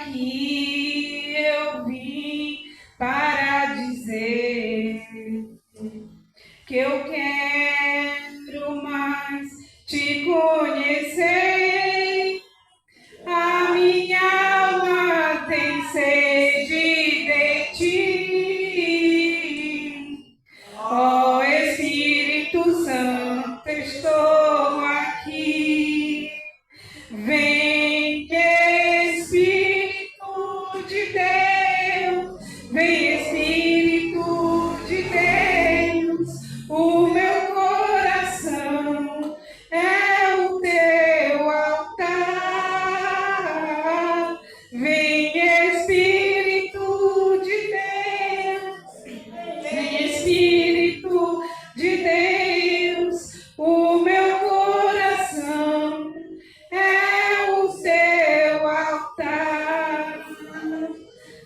aqui eu vim para dizer que eu quero mais te conhecer. A minha alma tem sede de ti. Ó Espírito Santo, estou aqui. Vem, Espírito de Deus, vem, Espírito de Deus, o meu coração é o teu altar. Vem, Espírito de Deus, vem, Espírito de Deus, o meu coração é o seu altar.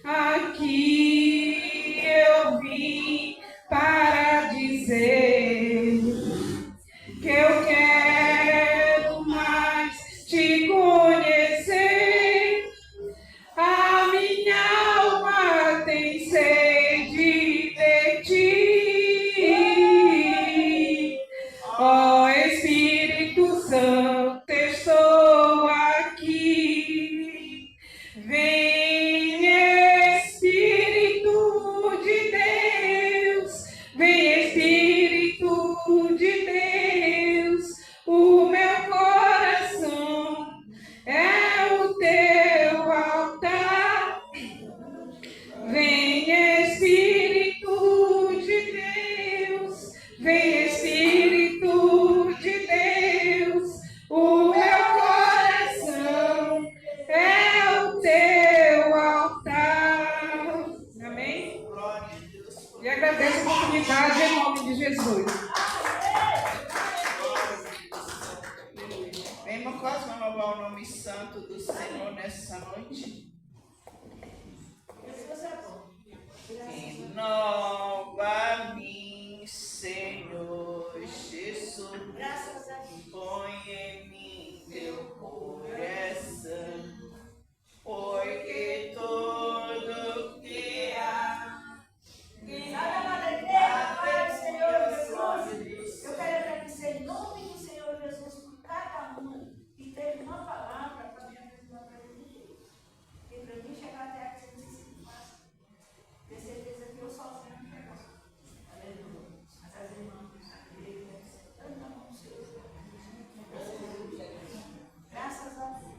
Aqui eu vim para dizer que eu quero mais te conhecer. A minha alma tem sede de ti. Ó Espírito Santo, estou aqui. Vem, Espírito de Deus, vem, Espírito de Deus, o meu coração é o teu altar. Vem, Espírito de Deus, vem, Espírito de Deus, o meu coração é o teu altar. Amém? E agradeço a oportunidade em nome de Jesus. Bem, irmão, quase vamos louvar o nome santo do Senhor nessa noite. Renova-me, Senhor Jesus. Põe em mim teu coração, porque tudo que há. Senhor Jesus, eu quero agradecer em nome do Senhor Jesus por cada um que teve uma palavra para minha vida, para mim. E para mim chegar até aqui, eu disse que faço. Tenho certeza que eu sozinho não chego. Aleluia. Mas as irmãs, a igreja, tanto na mão do Senhor. Graças a Deus.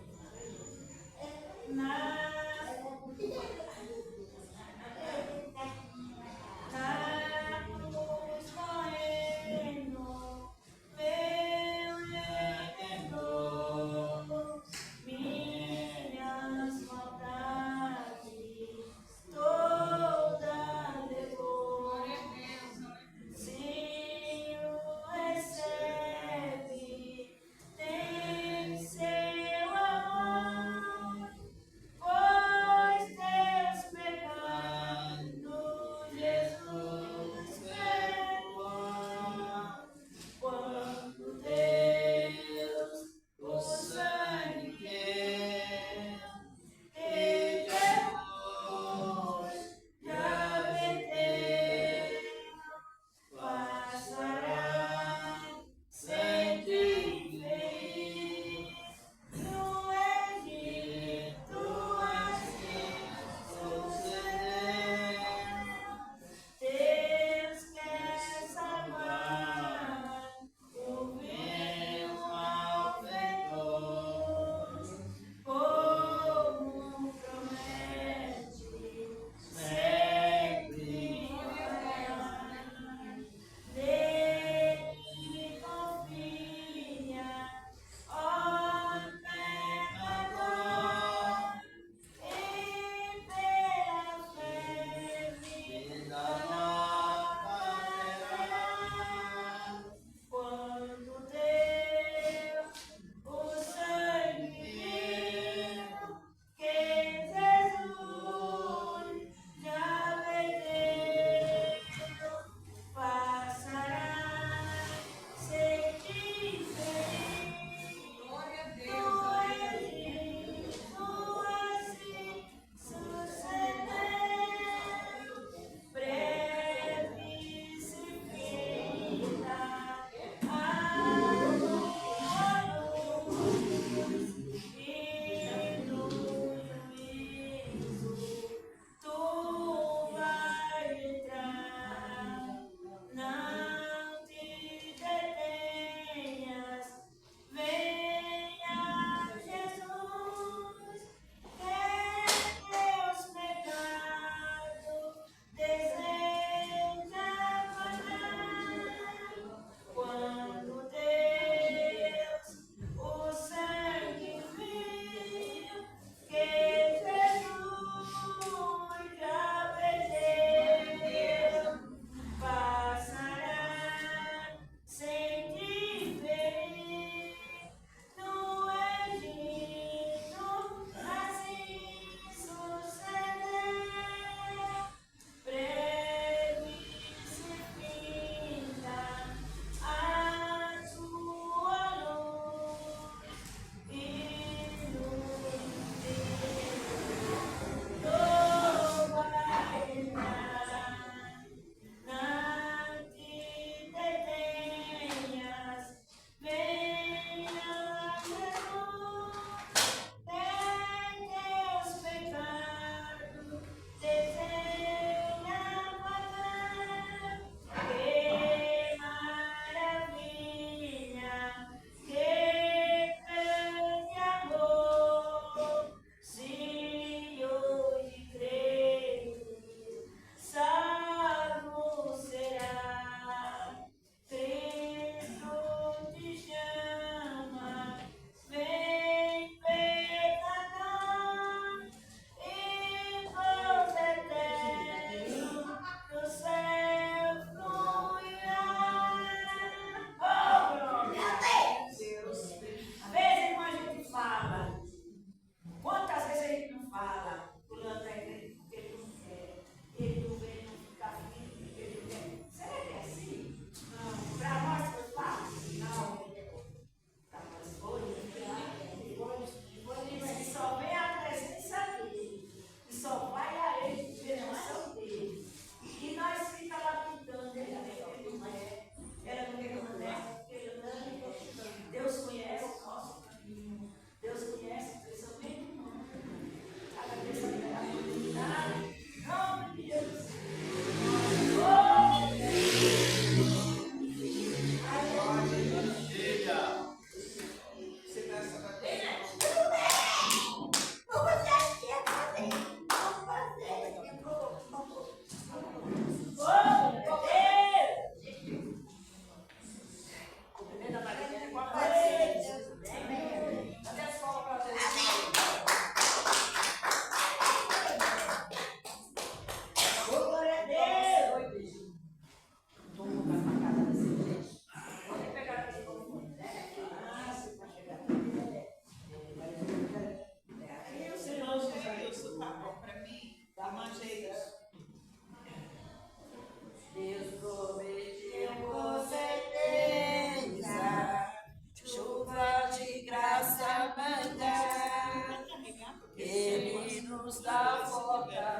nos dá fortaleza.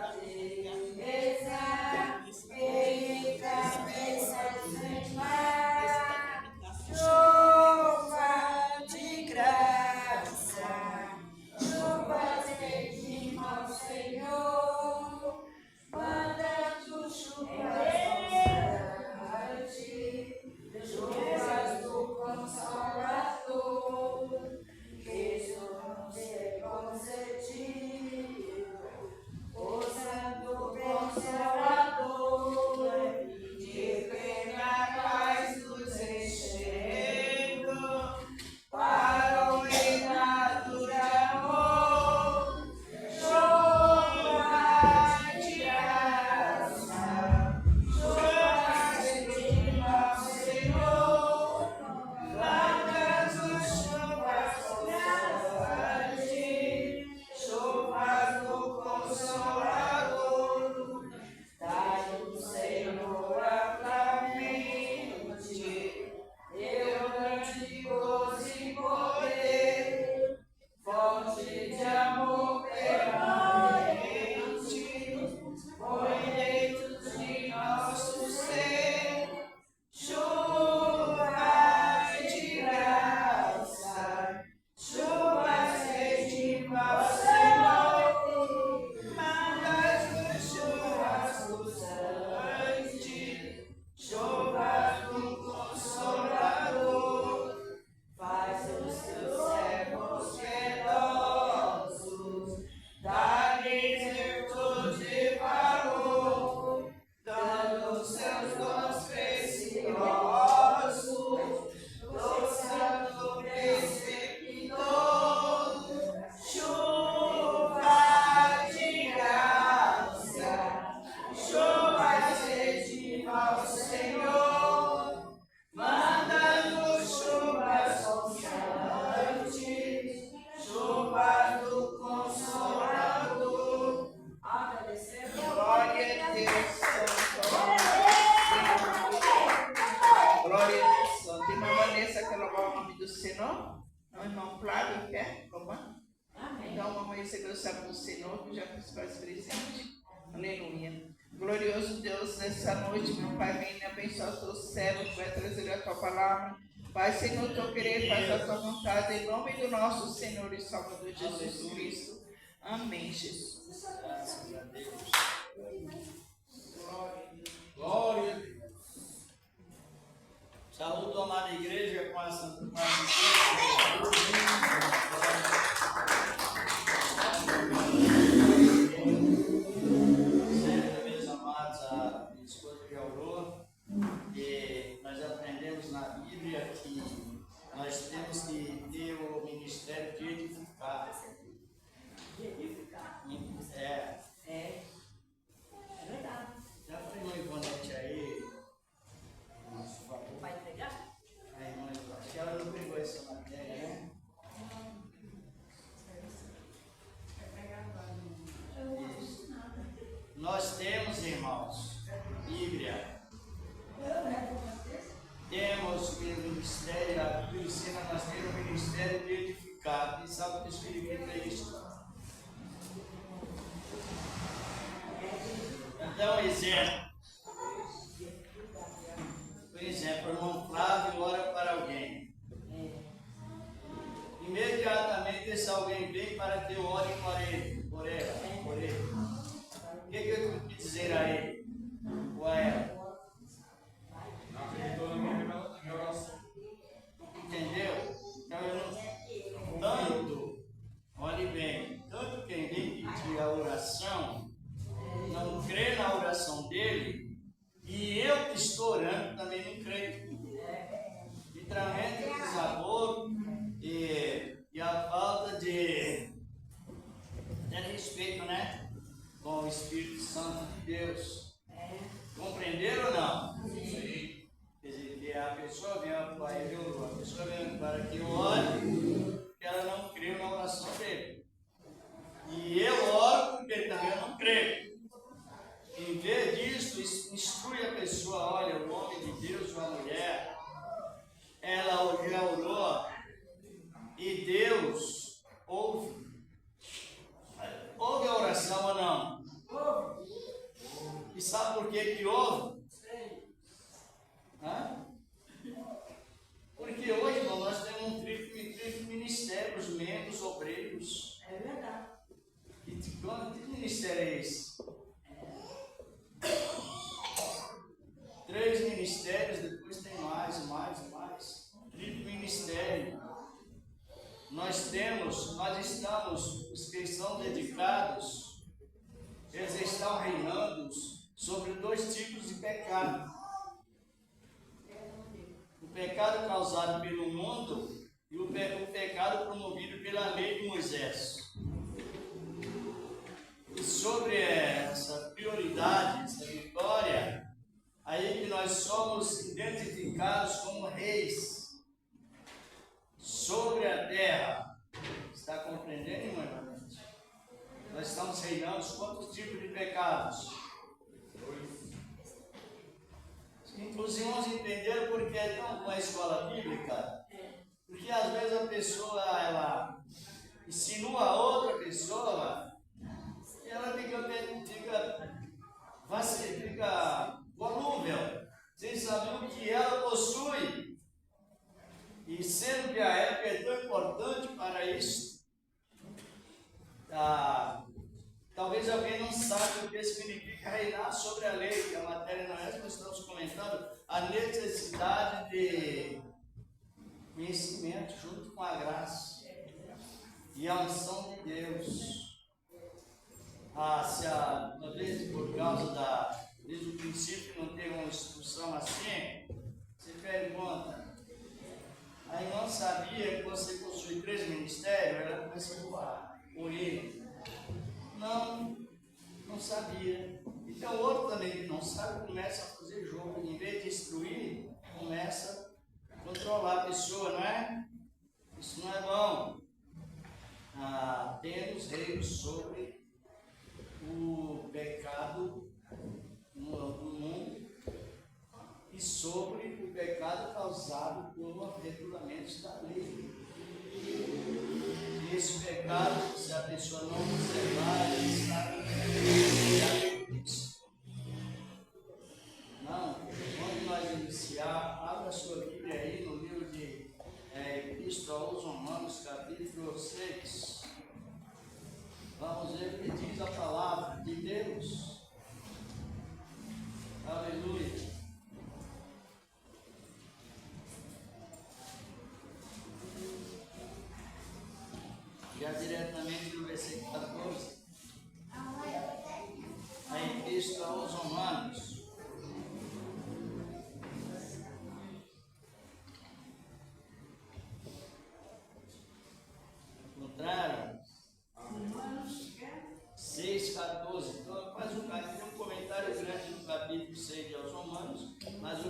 Ele cabeça sem mar, chuva de graça, chuva de ao Senhor, mandando chuvas do Consolador, que nos é concedido, o Santo Consolador, de plena paz nos enchendo, para o reinado de amor, chuva de graça, chuva de ao Senhor, mandando chuvas do Consolador, dai o Senhor amplamente, eu grande gozo e poder, fonte de amor permanente, põe dentro de nosso ser, chuva de graça, chuvas redima ao Senhor, mandando chuvas pulsantes, chuvas do Consolador, faz os teus servos piedosos, dá-lhes virtude e valor, dando seus dons preciosos, do santo preceptor, chuva de graça, chuvas redima ao Senhor, mandando chuvas constantes, chuvas do Consolador. Glória a Deus, Santo. Glória a Deus, Santo. Irmã Vanessa, quer louvar o nome do Senhor? Não, irmão Flávio, quer louvar? Então vamos receber o sábado do Senhor, que já nos faz presente. Aleluia. Glorioso Deus, nessa noite, meu Pai, vem abençoar o teu servo que vai trazer a tua palavra. Pai, Senhor, teu querer, faz a tua vontade, em nome do nosso Senhor e Salvador Jesus Cristo. Amém, Jesus. Graças a Deus. Glória a Deus. Glória a Deus. Saúdo a amada igreja com a Santa Paz de Deus. Meus amados, a minha esposa já orou, e nós aprendemos na Bíblia que nós temos que ter o ministério de edificar. É verdade. Já foi no Ivonete aí, nosso favor. Vai entregar? A irmã Ivonete, que ela não pegou essa matéria, né? Isso. Nós temos, irmãos, Bíblia. Temos o ministério, a Bíblia ensina nós temos o ministério de edificar. Quem sabe o que significa isso? Então, exemplo. Por exemplo, o irmão Flávio ora para alguém. Imediatamente esse alguém vem para que eu ore por ela. O que eu tenho que dizer a ele? Ou a ela? Entendeu? Então eu não. Tanto, olhe bem, tanto quem vem pedir a oração, não crê na oração dele, e eu que estou orando também não creio. Literalmente o desaboro e a falta de respeito, né? Com o Espírito Santo de Deus. Compreenderam ou não? Sim. Quer dizer, que a pessoa vem para ele, a pessoa vem para que eu ore, porque ela não creu na oração dele. E eu oro porque também eu não creio. Em vez disso, instrui a pessoa, olha, o nome de Deus, uma mulher, ela já orou e Deus ouve a oração por que houve? Hã? Porque hoje, irmão, nós temos um triplo ministério, os membros, obreiros. É verdade. Que ministério é esse? 3 ministérios, depois tem mais. Triplo ministério. Nós estamos, os que estão dedicados, eles estão reinando sobre 2 tipos de pecado. O pecado causado pelo mundo e o pecado promovido pela lei de Moisés. E sobre essa prioridade, essa vitória, aí que nós somos identificados como reis sobre a terra. Está compreendendo, irmã? Nós estamos reinando quantos tipos de pecados? Os irmãos entenderam porque é tão uma escola bíblica? Porque às vezes a pessoa, ela insinua a outra pessoa e ela fica volúvel, sem saber o que ela possui. E sendo que a época é tão importante para isso, talvez alguém não saiba o que significa reinar sobre a lei, que a matéria não é essa, nós estamos comentando a necessidade de conhecimento junto com a graça e a unção de Deus. Talvez por causa desde o princípio não ter uma instrução assim, você pergunta, a irmã sabia que você possui 3 ministérios? Ela começa a voar, por ele. Não sabia. Então o outro também que não sabe começa a fazer jogo, em vez de instruir, começa a controlar a pessoa, não é? Isso não é bom. Temos reis sobre o pecado no mundo e sobre o pecado causado por regulamentos da lei. E esse pecado, se a pessoa não observar, ele está não, quando nós iniciar, abra a sua Bíblia aí no livro de Epístola aos Romanos, capítulo 6. Vamos ver o que diz a palavra de Deus. Aleluia. Já diretamente no versículo 14. A Epístola aos Romanos. Encontraram? 6,14. Então, faz um comentário grande no capítulo 6 de aos Romanos, mas o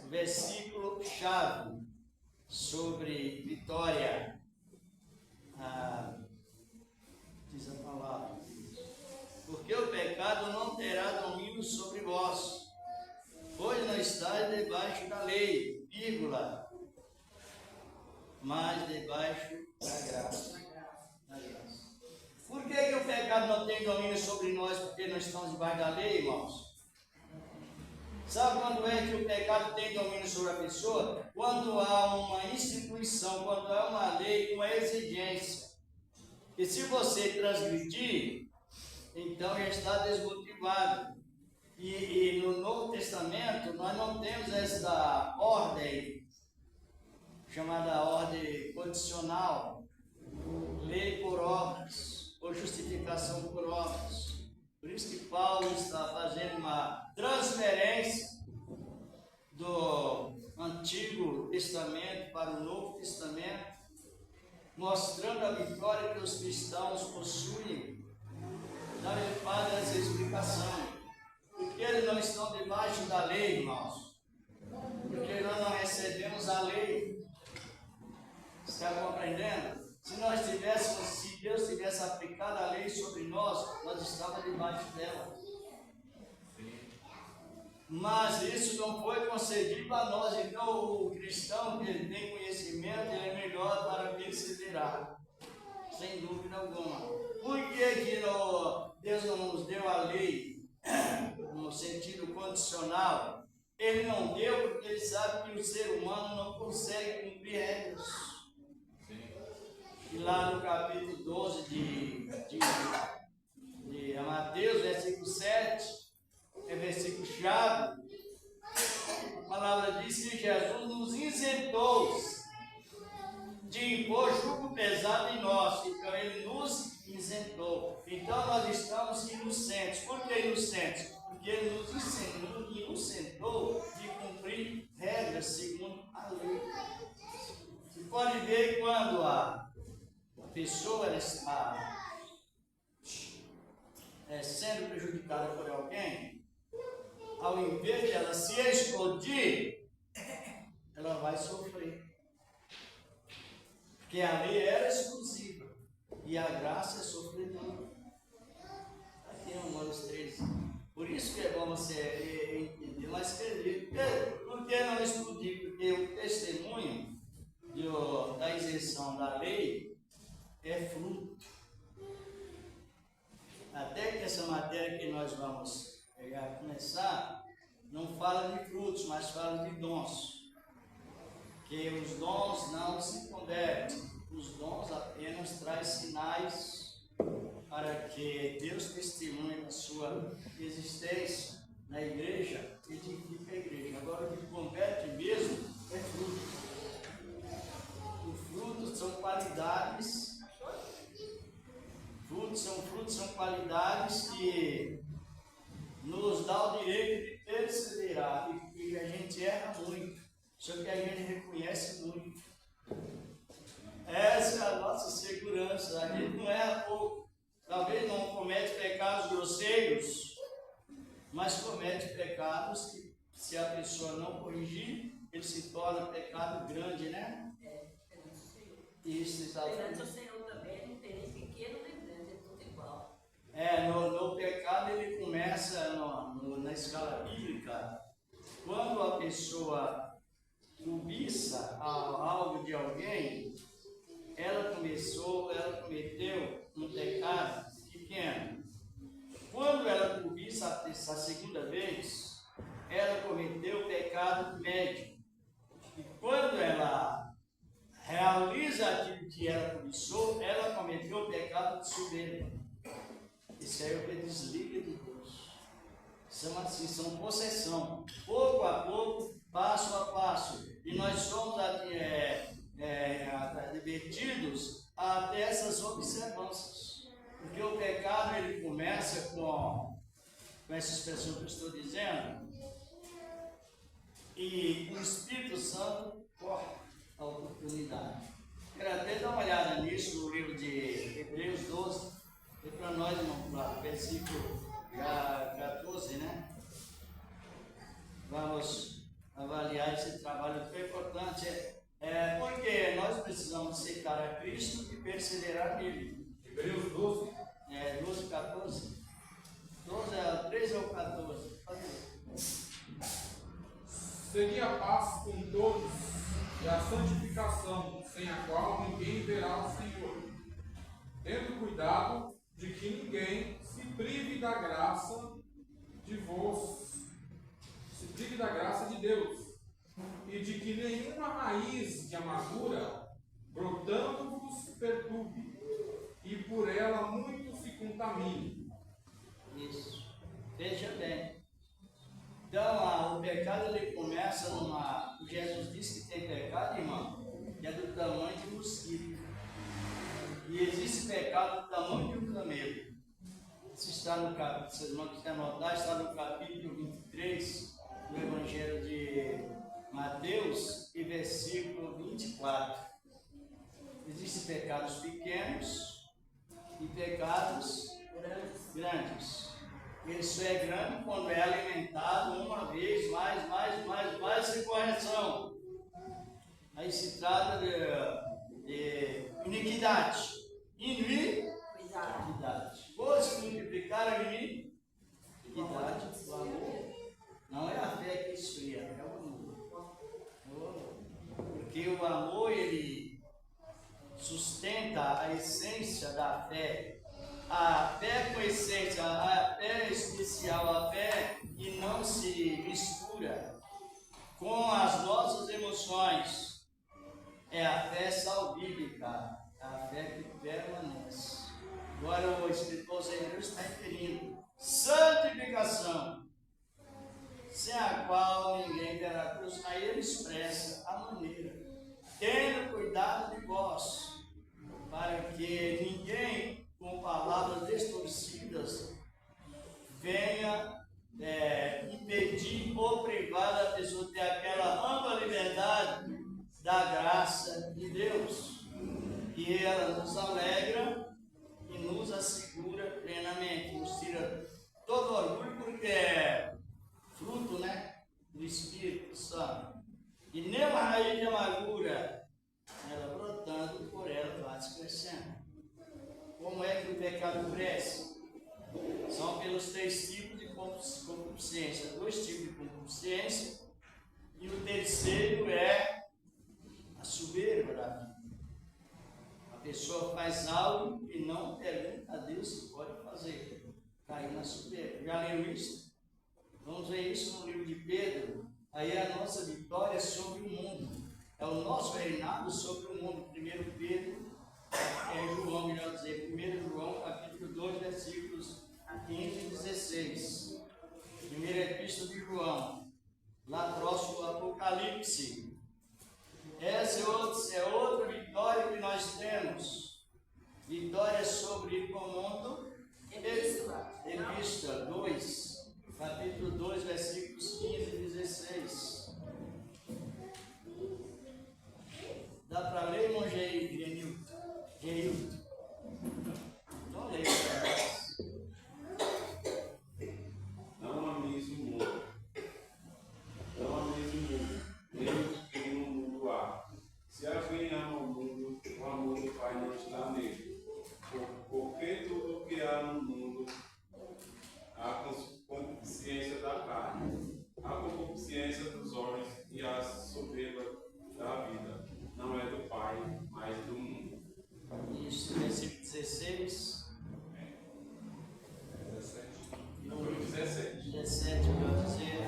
versículo chave sobre vitória. Diz a palavra. Porque o pecado não terá domínio sobre vós, pois não estáis debaixo da lei, vírgula, mas debaixo da graça. Por que o pecado não tem domínio sobre nós? Porque nós estamos debaixo da lei, irmãos? Sabe quando é que o pecado tem domínio sobre a pessoa? Quando há uma instituição, quando há uma lei, uma exigência. E se você transgredir, então já está desmotivado. E no Novo Testamento nós não temos essa ordem, chamada ordem condicional, lei por obras, ou justificação por obras. Por isso que Paulo está fazendo uma transferência do Antigo Testamento para o Novo Testamento, mostrando a vitória que os cristãos possuem. Então ele faz essa explicação. Porque eles não estão debaixo da lei, irmãos? Porque nós não recebemos a lei. Está compreendendo? Se Deus tivesse aplicado a lei sobre nós, nós estávamos debaixo dela. Mas isso não foi concedido a nós. Então o cristão que tem conhecimento, ele é melhor para perseverar. Sem dúvida alguma. Por que Deus não nos deu a lei? no sentido condicional, ele não deu porque ele sabe que o ser humano não consegue cumprir regras. E lá no capítulo 12 de Mateus, versículo 7, é versículo chave, a palavra diz que Jesus nos isentou de impor jugo pesado em nós, então ele nos isentou. Então nós estamos inocentes. Por que inocentes? Porque ele nos isentou de cumprir regras segundo a lei. Você pode ver quando a pessoa está sendo prejudicada por alguém, ao invés de ela se explodir, ela vai sofrer. Porque a lei era exclusiva e a graça é sofredora. Aqui é Romanos 13. Por isso que é bom você entender, mas por que não explodir? Porque o testemunho da isenção da lei é fruto. Até que essa matéria que nós vamos começar, não fala de frutos, mas fala de dons. Que os dons não se convertem, os dons apenas trazem sinais para que Deus testemunhe da sua existência na igreja, edifica a igreja. Agora o que converte mesmo é fruto. Os frutos são qualidades. São qualidades que nos dá o direito de perseverar. E a gente erra muito, só que a gente reconhece muito. Essa é a nossa segurança. A gente não erra pouco. Talvez não comete pecados grosseiros, mas comete pecados que, se a pessoa não corrigir, ele se torna pecado grande, né? Isso, exatamente. O Senhor também não tem nem pequeno nem grande, é tudo igual. No pecado ele começa na escala bíblica. Quando a pessoa cobiça algo de alguém, ela cometeu um pecado pequeno. Quando ela cobiça a segunda vez, ela cometeu o pecado médio. E quando ela realiza aquilo que ela cobiçou, ela cometeu o pecado de soberba. Isso aí é o que desliga de Deus. São assim, são possessão. Pouco a pouco, passo a passo. E nós somos advertidos até essas observâncias. Porque o pecado ele começa com essa expressão que eu estou dizendo, e o Espírito Santo corta a oportunidade. Quero até dar uma olhada nisso no livro de Hebreus 12, e para nós, irmão, versículo 14, né? Vamos avaliar esse trabalho tão importante. Porque nós precisamos aceitar a Cristo e perseverar nele. Hebreus 12. 12, 14. 13 ou 14. Seria a paz com todos e a santificação, sem a qual ninguém verá o Senhor. Tendo cuidado de que ninguém se prive da graça de Deus, e de que nenhuma raiz de amargura brotando vos perturbe, e por ela muito se contamine. Isso. Veja bem. Então, o pecado ele começa numa. Jesus disse que tem pecado, irmão, que é do tamanho de um mosquito. E existe pecado do tamanho de um camelo. Isso está no capítulo, se vocês não quiserem anotar, está no capítulo 23 do Evangelho de Mateus, e versículo 24. Existem pecados pequenos e pecados grandes. Ele só é grande quando é alimentado uma vez, mais, sem correção. Aí se trata de iniquidade. Iniquidade. Pois multiplicar a iniquidade, o amor. Não é a fé que esfria, é o amor. Porque o amor, ele sustenta a essência da fé. a fé com essência, a fé especial, a fé que não se mistura com as nossas emoções, é a fé salvífica, a fé que permanece. Agora o escritor aos Hebreus está referindo santificação, sem a qual ninguém verá a cruz. Aí ele expressa a maneira, tendo cuidado de vós, para que ninguém com palavras distorcidas venha impedir ou privar da pessoa de ter aquela ampla liberdade da graça de Deus. E ela nos alegra e nos assegura plenamente, nos tira todo orgulho, porque é fruto, do Espírito Santo. E nem uma raiz de amargura, ela brotando, por ela vai se crescendo. Como é que o pecado cresce? São pelos 3 tipos de concupiscência. 2 tipos de concupiscência. E o terceiro é a soberba da vida. A pessoa faz algo e não pergunta a Deus se pode fazer. Cair na soberba. Já leu isso? Vamos ver isso no livro de Pedro. Aí é a nossa vitória sobre o mundo. É o nosso reinado sobre o mundo. 1 Pedro, João, melhor dizer, 1 João, capítulo 2, versículos 15 e 16. Primeira epístola de João, lá próximo ao Apocalipse. Essa é outra vitória que nós temos. Vitória sobre o mundo. Epístola 2, capítulo 2, versículos 15 e 16. Dá para ler, irmão Genilton? Não leio. Não ameis o mundo. Não ameis o mundo, nem o que no mundo há. Se alguém ama o mundo, o amor do Pai não está nele. Porque tudo o que há no mundo, a concupiscência da carne, a concupiscência dos olhos e a soberba da vida, não é do Pai, mas do mundo. Isso, versículo 16. 17, eu dizer.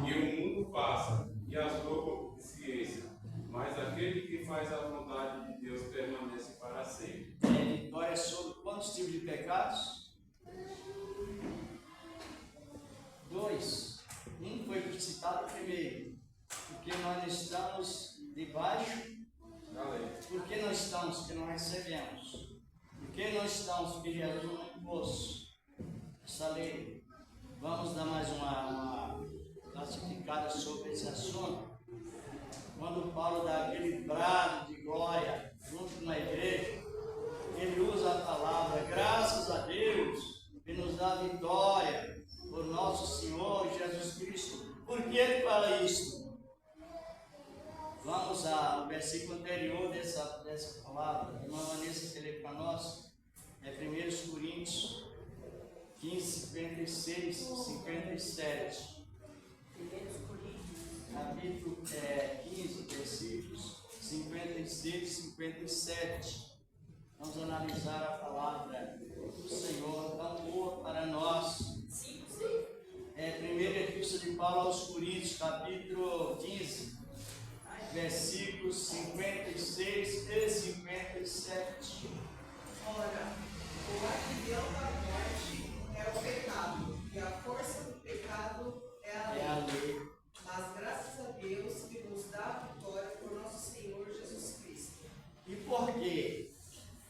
E o mundo passa, e a sua concupiscência, mas aquele que faz a vontade de Deus permanece para sempre. É vitória sobre quantos tipos de pecados? 2. Um foi citado primeiro, porque nós estamos debaixo da lei. Por que nós estamos? Porque não recebemos. Por que nós estamos? Porque Jesus não impôs essa lei. Vamos dar mais uma classificada sobre esse assunto. Quando Paulo dá aquele brado de glória junto com a igreja, ele usa a palavra graças a Deus que nos dá vitória por nosso Senhor Jesus Cristo. Por que ele fala isso? Vamos ao versículo anterior dessa palavra. De uma maneira que ele para nós é 1 Coríntios 15, 56, 57. 1 Coríntios. Capítulo 15, versículos 56 e 57. Vamos analisar a palavra do Senhor, tão boa para nós. 5, 6. Primeira epístola de Paulo aos Coríntios, capítulo 15, versículos 56 e 57. Ora, o aguilhão da morte é o pecado, e a força do pecado é a lei. Mas graças a Deus que nos dá a vitória por nosso Senhor Jesus Cristo. E por quê?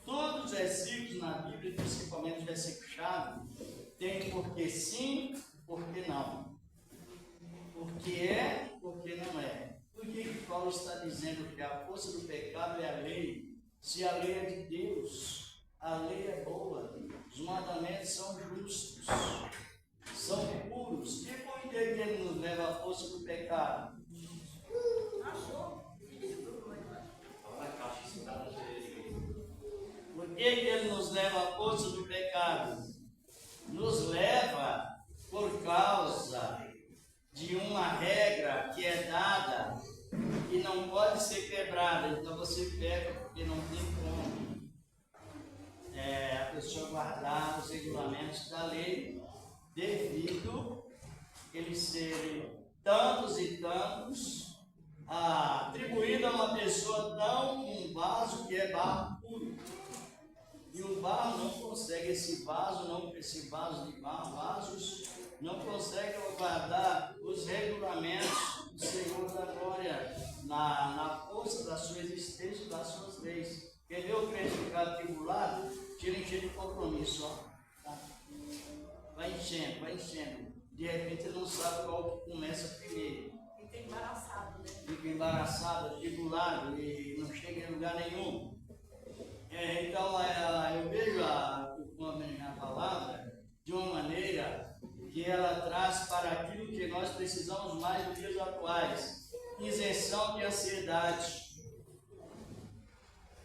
Todos os versículos na Bíblia, principalmente os versículos-chave, tem porque sim, porque não. Porque é, porque não é. Por que Paulo está dizendo que a força do pecado é a lei? Se a lei é de Deus, a lei é boa, os mandamentos são justos, são puros. E por que ele nos leva à força do pecado? Achou? Por que ele nos leva à força do pecado? Nos leva por causa de uma regra que é dada e não pode ser quebrada. Então você peca porque não tem como. A pessoa guardar os regulamentos da lei, devido eles serem tantos e tantos, atribuído a uma pessoa um vaso que é barro puro. E o barro não consegue, esse vaso de barro, vasos, não consegue guardar os regulamentos do Senhor da glória na força da sua existência e das suas leis. Quer ver o crente ficar atribulado? Tira de compromisso, ó. Tá? Vai enchendo. De repente ele não sabe qual que começa primeiro. Fica embaraçado, né? Fica embaraçado, atribulado e não chega em lugar nenhum. Então eu vejo a palavra de uma maneira que ela traz para aquilo que nós precisamos mais nos dias atuais: isenção de ansiedade.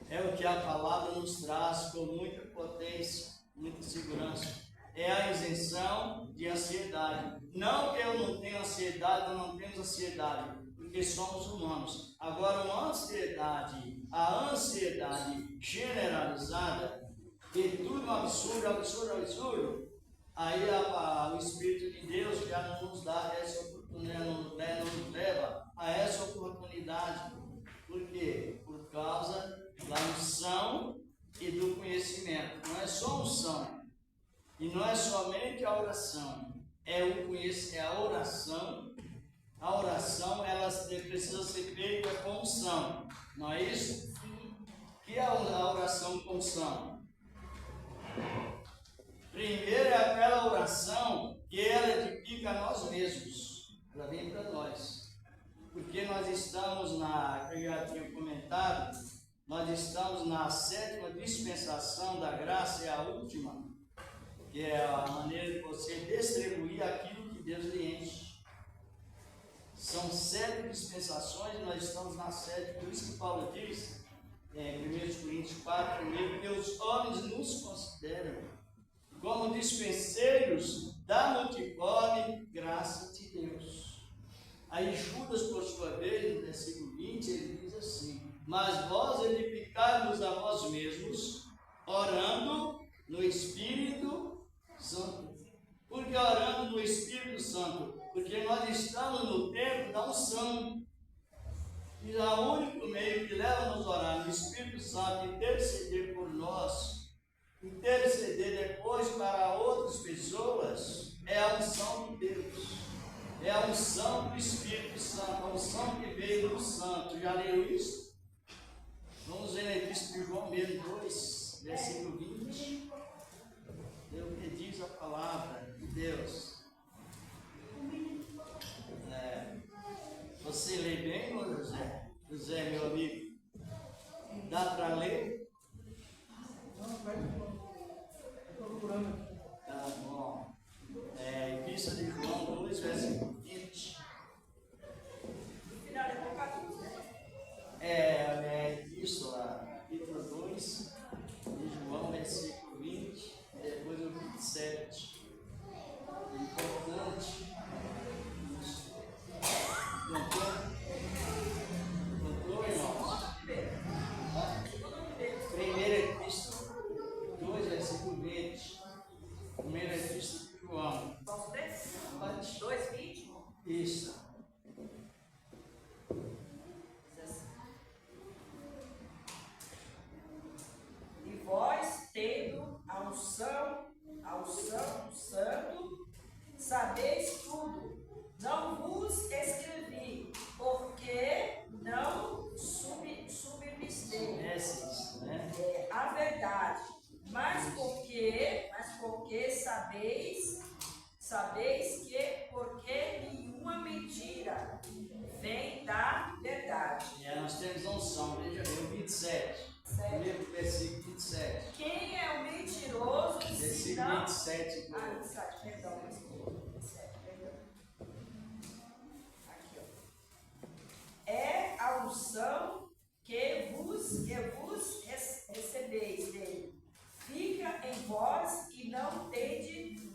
É o que a palavra nos traz com muita potência, muita segurança. É a isenção de ansiedade. Não que eu não tenha ansiedade, nós não temos ansiedade, porque somos humanos. Agora, a ansiedade generalizada, e tudo absurdo, aí o Espírito de Deus já não nos dá essa oportunidade, não nos leva a essa oportunidade. Por quê? Por causa da unção e do conhecimento. Não é só unção, e não é somente a oração, é a oração. A oração, ela precisa ser feita com unção, não é isso? O que é a oração com unção? Primeiro é aquela oração que ela edifica a nós mesmos, ela vem para nós, porque nós estamos que eu já tinha comentado, nós estamos na 7ª dispensação da graça, é a última, que é a maneira de você distribuir aquilo que Deus lhe enche. São 7 dispensações e nós estamos na 7ª, por isso que Paulo diz, em 1 Coríntios 4, que os homens nos consideram como dispenseiros da multiforme graça de Deus. Aí Judas, por sua vez, no versículo 20, ele diz assim: mas vós edificai-vos a vós mesmos, orando no Espírito Santo. Por que orando no Espírito Santo? Porque nós estamos no tempo da unção. E o único meio que leva a nos orar no Espírito Santo, interceder por nós, interceder depois para outras pessoas, é a unção de Deus. É a unção do Espírito Santo, a unção que veio do Santo. Já leu isso? Vamos ver na Epístola de João mesmo 2, versículo 20. É o que diz a palavra de Deus. Você lê bem, ou José? José, meu amigo, dá para ler? Não, vai procurando aqui. Tá bom. Epístola de João 2, versículo 20. No final é um capítulo, né? Epístola, capítulo 2, de João, versículo 20, e depois o 27. Importante. Contou, irmãos? Primeira Epístola 2, versículo 20. Primeira Epístola de João. Posso ler? 2:20? Isso. E vós, tendo a unção do Santo, sabeis tudo. Não vos escrevi, porque não submistei a verdade, mas porque sabeis que porque nenhuma mentira vem da verdade. Nós temos a unção, veja bem, o 27. Primeiro versículo 27. Quem é o mentiroso Versículo senão... 27. 27, perdão. 27, perdão. Aqui, ó. É a unção que vos recebeis dele. Fica em vós e não tendes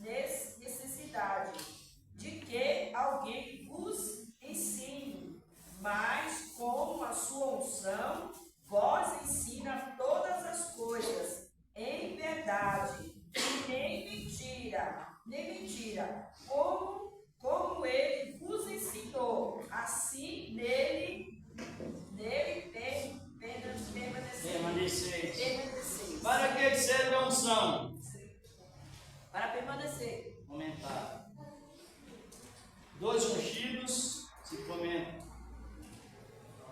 necessidade de que alguém vos ensine, mas com a sua unção vós ensina todas as coisas em verdade, verdade, e nem mentira, como ele vos ensinou, assim nele permaneceis. Para que serve a unção? Para permanecer. Comentário. 2 ungidos se comentam.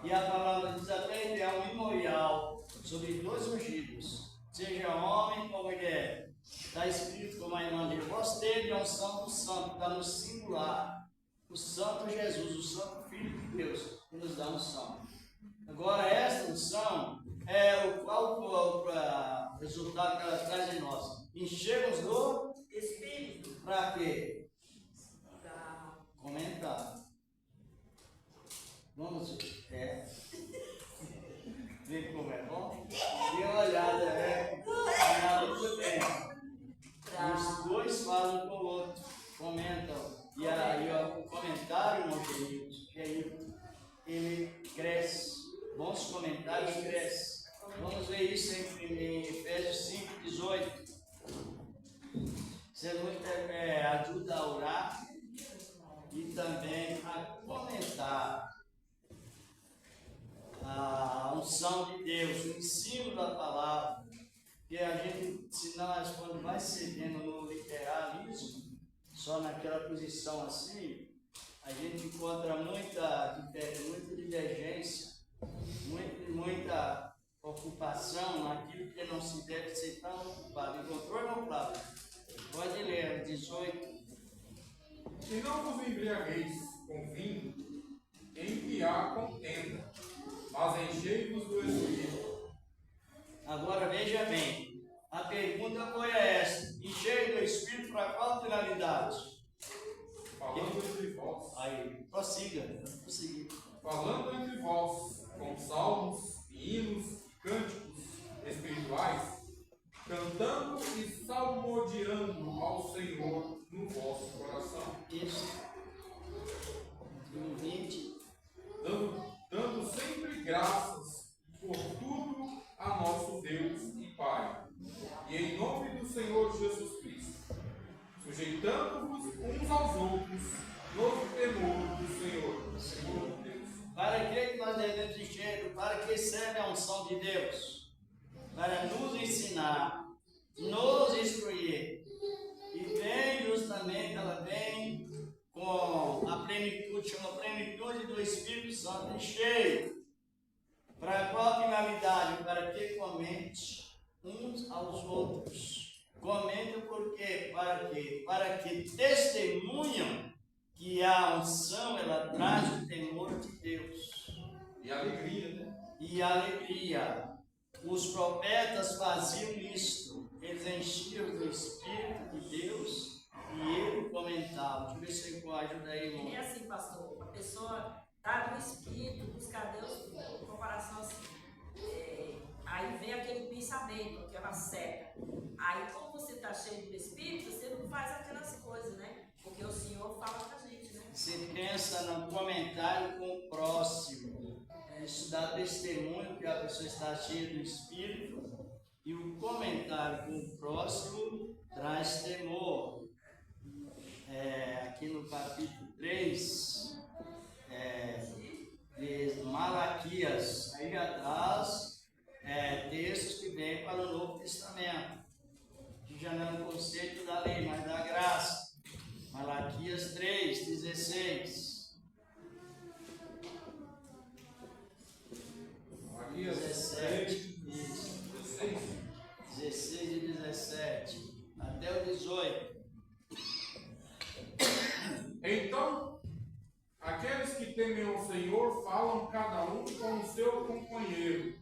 E a palavra diz até enviar um memorial sobre 2 ungidos, seja homem ou mulher. Está escrito como a irmã de vós teve a unção do santo, está no singular. O santo Jesus, o santo Filho de Deus, que nos dá unção. Agora, esta unção é o resultado que ela traz em nós. Enchemos do Espírito. para quê? Para Comentar. Vamos ver. Vê como é bom? Dê uma olhada, olhada do tempo. Os 2 falam com o outro, comentam. E aí o comentário, meu querido, que aí ele cresce. Bons comentários crescem. Vamos ver isso em Efésios 5:18. Isso é muito, ajuda a orar e também a comentar a unção de Deus, o ensino da palavra. Que a gente, se nós, quando vai cedendo no literalismo, só naquela posição assim, a gente encontra muita divergência, muita ocupação naquilo que não se deve ser tão ocupado. Encontrou, irmão Flávio? Pode ler, 18. E não vos embriagueis com vinho, em que há contenda, mas enchei-vos do Espírito. Agora veja bem, a pergunta foi esta: encher do Espírito para qual finalidade? Falando entre vós. Aí, prossiga. Falando entre vós, com salmos, hinos e cânticos espirituais, cantando e salmodiando ao Senhor no vosso coração. Isso. 20. Dando sempre graças por tudo a nosso Deus e Pai, e em nome do Senhor Jesus Cristo, sujeitando-vos uns aos outros no temor do Senhor Deus. Para que nós devemos encher? Para que serve a unção de Deus? Para nos ensinar, nos instruir. E vem justamente, ela vem com a plenitude, chama a plenitude do Espírito Santo encher. Para qual finalidade? Para que comente uns aos outros. Comentam por quê? Para quê? Para que testemunham que a unção, ela traz o temor de Deus. E alegria, né? E alegria. Os profetas faziam isto. Eles enchiam do Espírito de Deus e ele comentava. Deixa eu ver se eu ajudo aí, irmão. é assim, pastor. A pessoa está no Espírito, busca Deus, com comparação assim. Aí vem aquele pensamento, aquela seta. Aí, como você está cheio do Espírito, você não faz aquelas coisas, né? Porque o Senhor fala com a gente, né? Você pensa no comentário com o próximo. Isso dá testemunho que a pessoa está cheia do Espírito. E o comentário com o próximo traz temor. Aqui no capítulo 3 de Malaquias, aí atrás, textos que vêm para o Novo Testamento, que já não é um conceito da lei, mas da graça. Malaquias 3:16. Malaquias 17. 16. 16 e 17. Até o 18. Então, aqueles que temem ao Senhor falam cada um com o seu companheiro,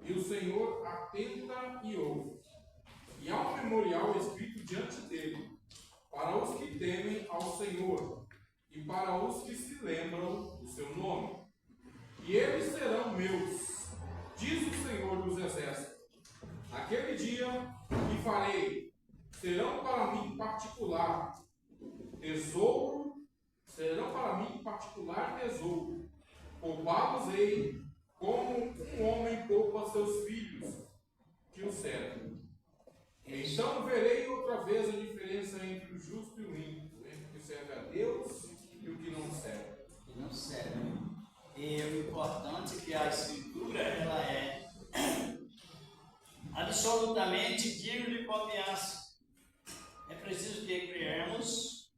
e o Senhor atenta e ouve. E há um memorial escrito diante dele, para os que temem ao Senhor, e para os que se lembram do seu nome. E eles serão meus, diz o Senhor dos Exércitos. Naquele dia que farei, serão para mim particular tesouro, poupá-los-ei como um homem poupa seus filhos que o servem. Então Então verei outra vez a diferença entre o justo e o ímpio, entre o que serve a Deus e o que não serve. E não serve. E o importante é que a Escritura ela é absolutamente digna de confiança. É preciso que criemos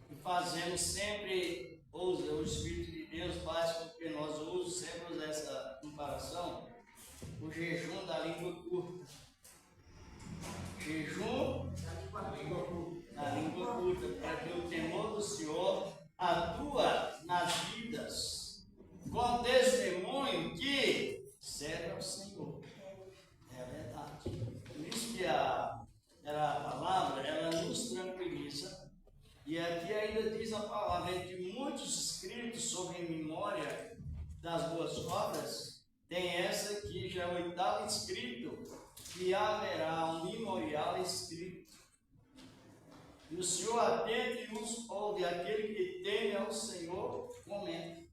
e fazemos sempre, o Espírito de Deus faz com que nós usemos sempre essa comparação, o jejum da língua curta. Jejum da língua curta, para que o temor do Senhor atua nas vidas, com testemunho que serve ao Senhor. É verdade. Por isso que a palavra, ela nos tranquiliza. E aqui ainda diz a palavra, entre muitos escritos sobre memória das boas obras, tem essa aqui, já é o 8º escrito, que haverá um memorial escrito. E o Senhor atende e os ouve, aquele que teme ao Senhor, comenta.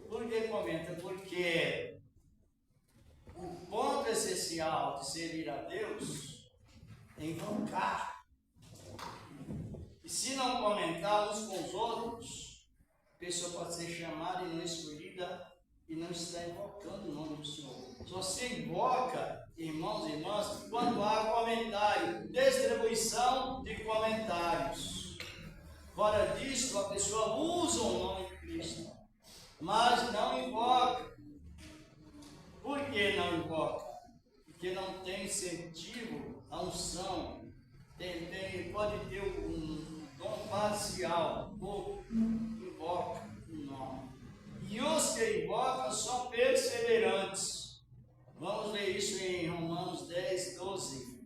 Por que comenta? Porque o ponto essencial de servir a Deus é invocar. E se não comentar uns com os outros, a pessoa pode ser chamada e não escolhida e não está invocando o nome do Senhor. Só se invoca, irmãos e irmãs, quando há comentário, distribuição de comentários. Fora disso, a pessoa usa o nome de Cristo, mas não invoca. Por que não invoca? Porque não tem incentivo à unção. Pode ter um dom parcial, pouco, invoca o nome. E os que invocam são perseverantes. Vamos ler isso em Romanos 10, 12.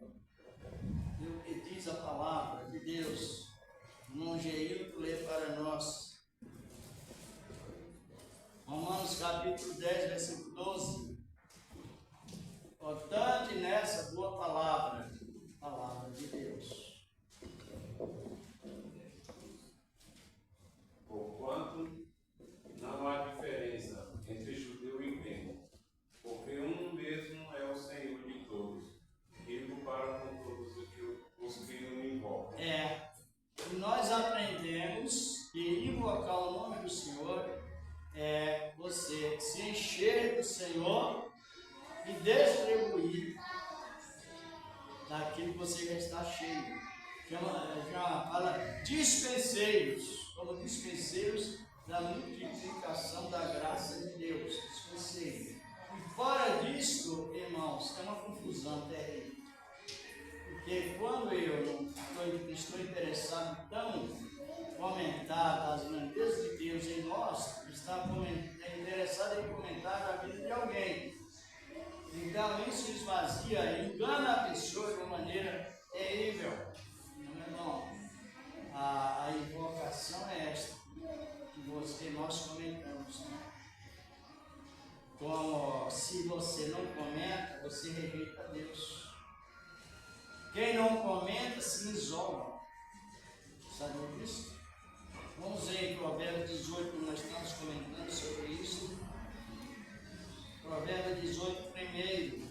O que diz a palavra de Deus. Irmão Geilton lê para nós. Romanos capítulo 10, versículo 12. Importante nessa boa palavra de Deus. Porquanto não há diferença entre judeu e grego, porque um mesmo é o Senhor de todos, rico para com todos os que o invocam. E nós aprendemos que invocar o nome do Senhor é você se encher do Senhor e distribuir daquilo que você já está cheio. Já fala dispenseiros, como dispenseiros da multiplicação da graça de Deus. Dispenseiros. E fora disso, irmãos, é uma confusão terrível. Porque quando eu não estou interessado em tão comentar as grandezas de Deus em nós, está interessado em comentar a vida de alguém. Então isso esvazia, engana a pessoa de uma maneira terrível. Meu irmão, a invocação é esta, que nós comentamos, né? Como se você não comenta, você rejeita Deus. Quem não comenta se isola. Sabe disso? Vamos ver em Provérbios 18, nós estamos comentando sobre isso. Provérbios 18, primeiro.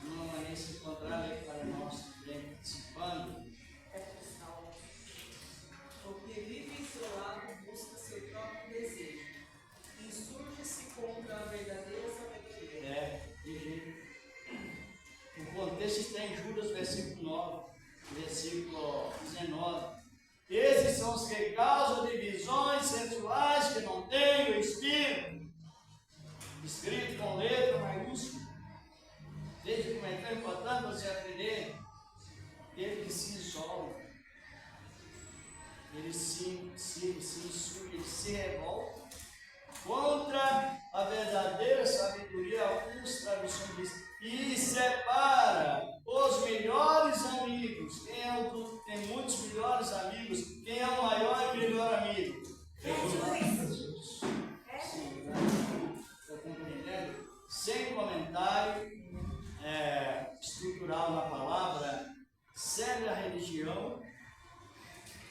Uma maneira se encontrar aí para nós também participando. Porque vive isolado, busca seu próprio desejo, insurge-se contra a verdadeira sabedoria. De jeito. O contexto está em Judas, versículo 9, versículo 19. Esses são os que causam divisões sensuais que não têm o Espírito, escrito com letra maiúscula. Desde como é importante você aprender, ele que se isola, ele se insurge, ele se revolta contra a verdadeira sabedoria. Algumas traduções dizem, e separa os melhores amigos. Tem muitos melhores amigos. Quem é o maior e melhor amigo? Jesus. Está compreendendo? Sem comentário estrutural na palavra, serve a religião,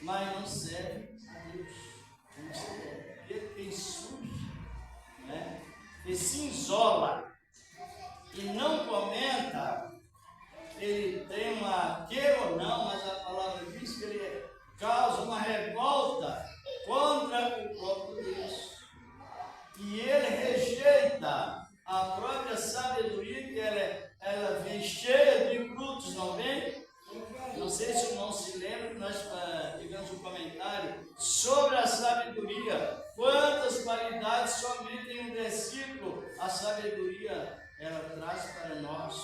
mas não serve a Deus. Não serve. Ele surge, né? Ele se isola e não comenta, causa uma revolta contra o próprio Deus. E ele rejeita a própria sabedoria, que ela vem cheia de frutos, não vem? Não sei se o irmão se lembra, nós tivemos um comentário sobre a sabedoria. Quantas qualidades somente em um versículo a sabedoria ela traz para nós.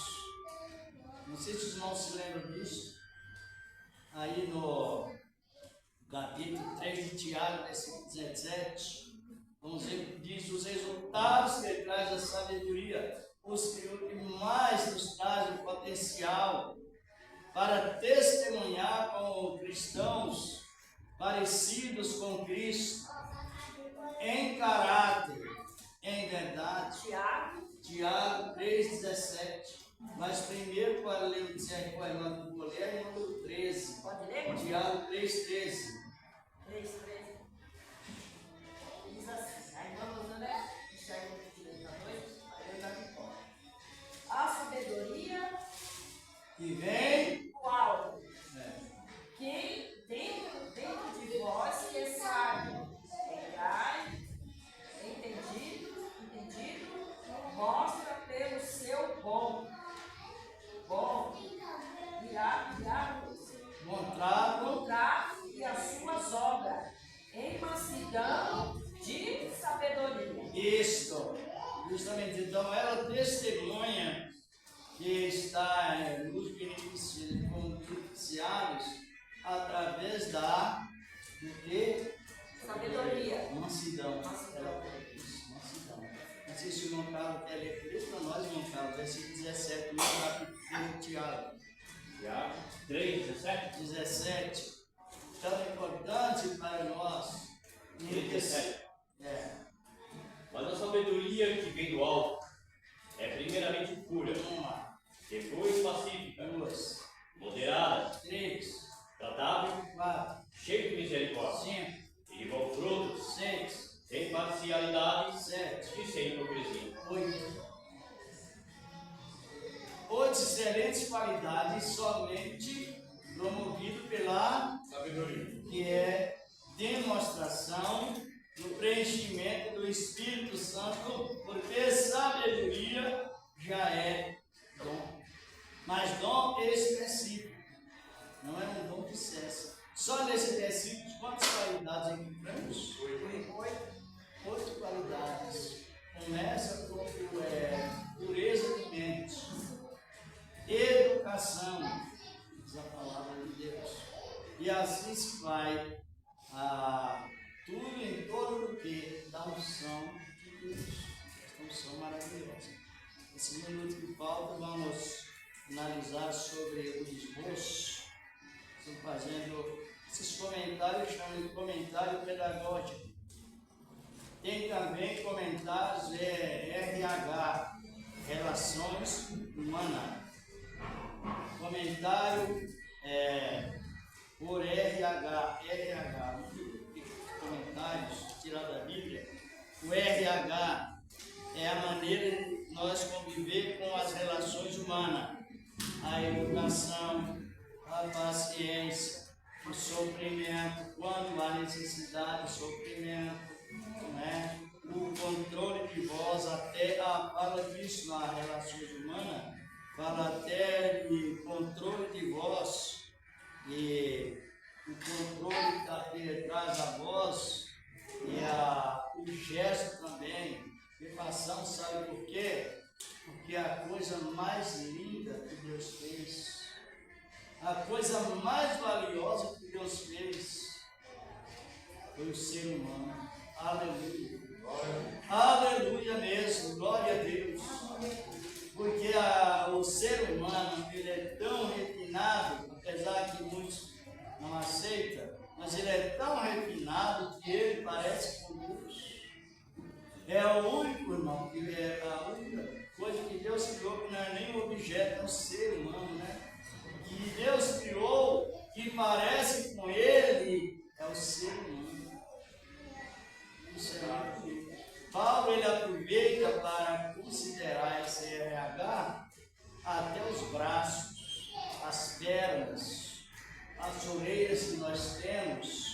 Não sei se os irmãos se lembram disso. Aí no capítulo 3 de Tiago, versículo 17, vamos ver que diz os resultados que traz a sabedoria, os que mais nos traz o potencial para testemunhar com cristãos parecidos com Cristo, em caráter, em verdade. Tiago 3,17. Mas primeiro, para ler o que o irmão vou ler, é o número 13. Pode ler? Tiago 3,13. 3:13. Diz assim, a irmã Rosana enxerga o que direito à noite, aí eu já me conto. A sabedoria E vem do alto, que dentro de vós que é sábio, entendido, mostra pelo seu bom, contrato e as suas obras, em mansidão de sabedoria. isto, justamente, então ela testemunha que está nos beneficiados através da Sabedoria. mansidão. Mansidão. Não sei se o irmão Carlos quer ler por isso para nós, irmão Carlos, versículo 17, no capítulo de Tiago. Tiago 3:17. Tão importante para nós. 17. Mas a sabedoria que vem do alto é primeiramente pura, Uma, depois pacífica, duas, moderada, três, tratável, quatro, cheia de misericórdia, cinco, e de bons frutos, seis, sem parcialidade sete, e sem hipocrisia. oito. Oito excelentes qualidades somente promovido pela Sabedoria. que é demonstração do preenchimento do Espírito Santo, porque sabedoria já é dom. Mas dom específico, não é um dom que cessa. Só nesse versículo, quantas qualidades encontramos? Oito qualidades. Começa com pureza de mente, educação, diz a palavra de Deus. E assim se vai tudo em torno do que? Da unção de Deus. Esta unção maravilhosa. Esse minuto que falta, vamos analisar sobre o esboço. Estou fazendo esses comentários, chamam de comentário pedagógico. Tem também comentários RH, Relações Humanas. Comentário por RH, comentários tirados da Bíblia. O RH é a maneira de nós conviver com as relações humanas, a educação, a paciência, o sofrimento, quando há necessidade de sofrimento, né? O controle de voz, até fala disso na relações humanas, fala até de controle de voz, e o controle que traz a voz e o gesto também. E façamos, sabe por quê? Porque a coisa mais linda que Deus fez, a coisa mais valiosa que Deus fez, foi o ser humano. Aleluia. Aleluia mesmo, glória a Deus. Porque o ser humano, ele é tão refinado, apesar que muitos não aceitam, mas ele é tão refinado que ele parece com Deus. É o único, irmão, que é a única coisa que Deus criou, que não é nem um objeto, é um ser humano, né? Que Deus criou, que parece com ele, é o ser humano. Isso é muito lindo. Paulo, ele aproveita para considerar esse RH até os braços, as pernas, a as orelhas que nós temos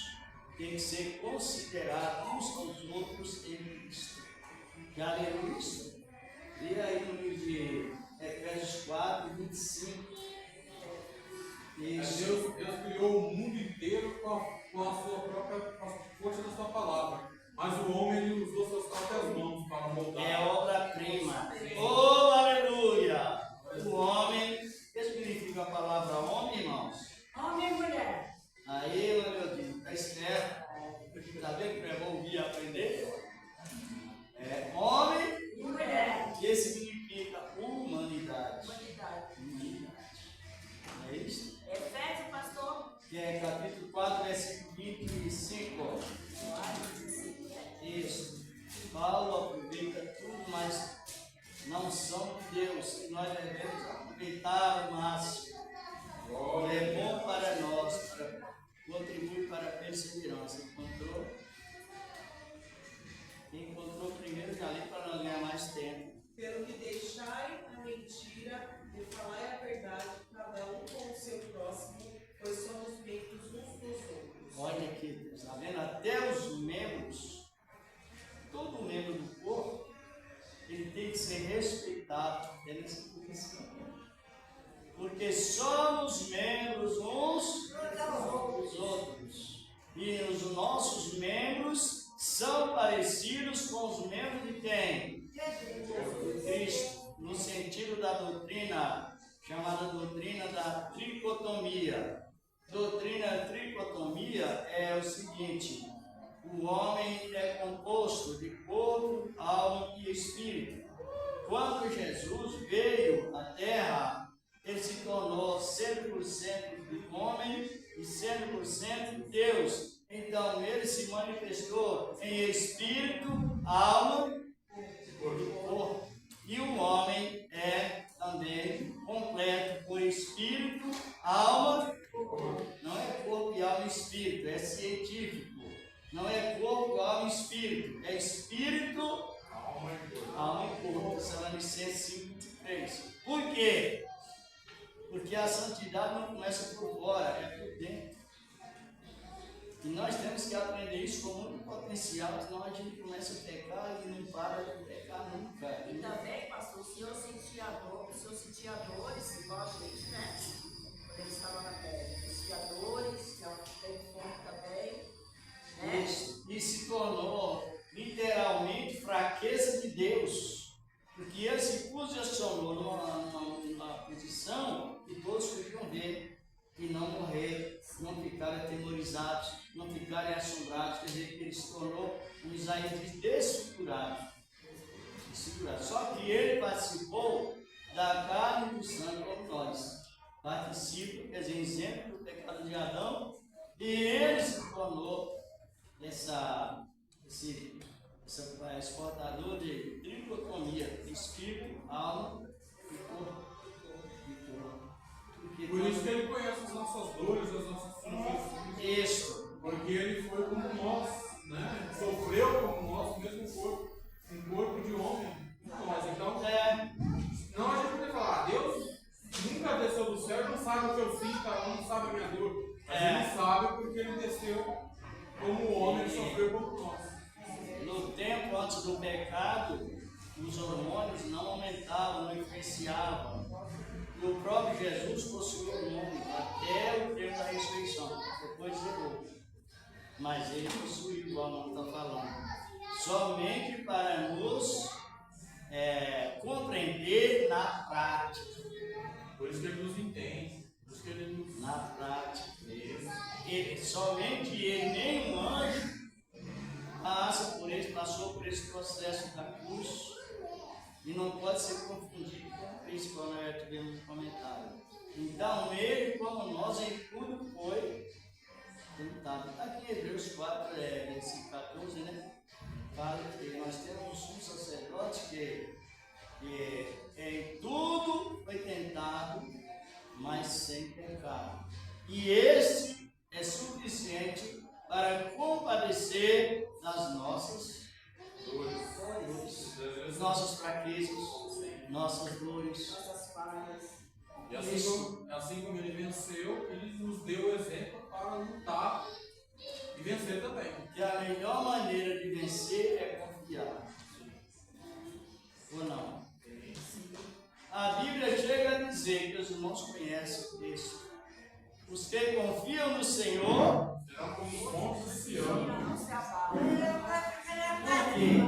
têm que ser consideradas uns com os outros em Cristo. Já leram isso? E aí no livro de Efésios 4, 25. Isso. Deus criou o mundo inteiro com a sua própria com a força da sua palavra. Mas o homem ele usou suas próprias mãos para moldar. É obra-prima. Oh, aleluia! O homem, o que significa a palavra homem, irmãos? Homem e mulher. Aí, meu Deus, está esperto. Está vendo que é bom ouvir e aprender? É homem E mulher. que significa humanidade. Humanidade. É isso? Efésios, pastor. Que é capítulo 4, versículo 25. Isso. Paulo aproveita tudo, mas não são de Deus. E nós devemos aproveitar o máximo. É bom para nós, para contribuir para a perseverança. Encontrou? Quem encontrou primeiro já li para nós ganhar mais tempo. Pelo que deixai a mentira e falai a verdade, cada um com o seu próximo, pois somos membros uns dos outros. Olha aqui, está vendo? Até os membros, todo membro do corpo, ele tem que ser respeitado. Porque somos membros uns dos outros. E os nossos membros são parecidos com os membros de quem? De Cristo. No sentido da doutrina, chamada doutrina da tricotomia. Doutrina tricotomia é o seguinte: o homem é composto de corpo, alma e espírito. Quando Jesus veio à Terra, ele se tornou 100% de homem e 100% Deus. Então ele se manifestou em espírito, alma e corpo. E o homem é também completo por espírito, alma e corpo. Não é corpo e alma e espírito, é científico. Não é corpo, alma e espírito, é espírito, alma e corpo. Tessalonicenses 5:3. Por quê? Porque a santidade não começa por fora, é por dentro. E nós temos que aprender isso com muito potencial, senão a gente começa a pecar e não para de pecar nunca. E também, pastor, o senhor sentia dores, igual a gente, né? Quando ele estava na terra. Sentia dores, já tem fome também. Né? Isso. E se tornou literalmente fraqueza de Deus. Porque ele se posicionou numa posição que todos podiam ver e não morrer, não ficarem atemorizados, não ficarem assombrados. Quer dizer, que ele se tornou um israelita desfigurado. Só que ele participou da carne e do sangue como nós. Participa, quer dizer, exemplo do pecado de Adão, e ele se tornou exportador de tricotomia, espírito, alma e corpo. Por isso que ele conhece as nossas dores, as nossas sujeições. Isso. Porque ele foi como nós, né? Sofreu como nós, mesmo corpo. Um corpo de homem. Nós, então, não a gente poder falar, Deus nunca desceu do céu e não sabe o que eu sinto, não sabe a minha dor. Mas ele sabe porque ele desceu como homem, ele sofreu como nós. No tempo antes do pecado, os hormônios não aumentavam, não influenciavam. E o próprio Jesus possuiu o nome até o tempo da ressurreição. Depois zerou. Mas ele possuiu, igual não está falando. Somente para nos compreender na prática. Por isso que ele nos entende. Por isso que ele nos... Na prática. Somente ele, nem um anjo, passou por esse processo da cruz. E não pode ser confundido com Cristo, como nós tivemos no comentário. Então, ele, como nós, em tudo foi tentado. Aqui em Hebreus 4, versículo 14, né? Fala que nós temos um sumo sacerdote que em tudo foi tentado, mas sem pecado. E este é suficiente para compadecer das nossas dores, nossas fraquezas, nossas dores, Nossas falhas. E assim como ele venceu, ele nos deu o exemplo para lutar e vencer também. Que a melhor maneira de vencer é confiar. Ou não? A Bíblia chega a dizer que os irmãos conhecem o texto. Os que confiam no Senhor serão como os montes de Sião. Não se abala. Por quê?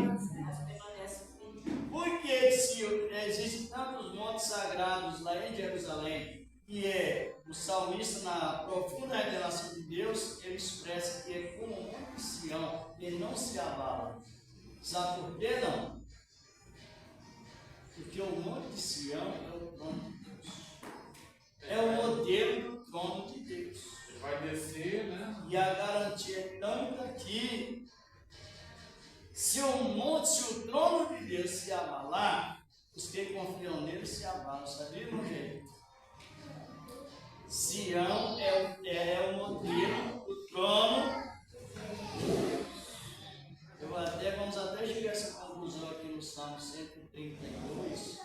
Porque se existem tantos montes sagrados lá em Jerusalém, e o salmista, na profunda revelação de Deus, ele expressa que é como o monte de Sião, ele não se abala. Sabe por quê não? Porque o monte de Sião é o trono de Deus. É o modelo do trono de Deus. Ele vai descer, né? E a garantia é tanta que se o trono de Deus se abalar, os que confiam nele se abalam. Sabia, meu gente? Sião é o modelo do trono. Vamos até chegar a essa conclusão aqui no Salmo 132,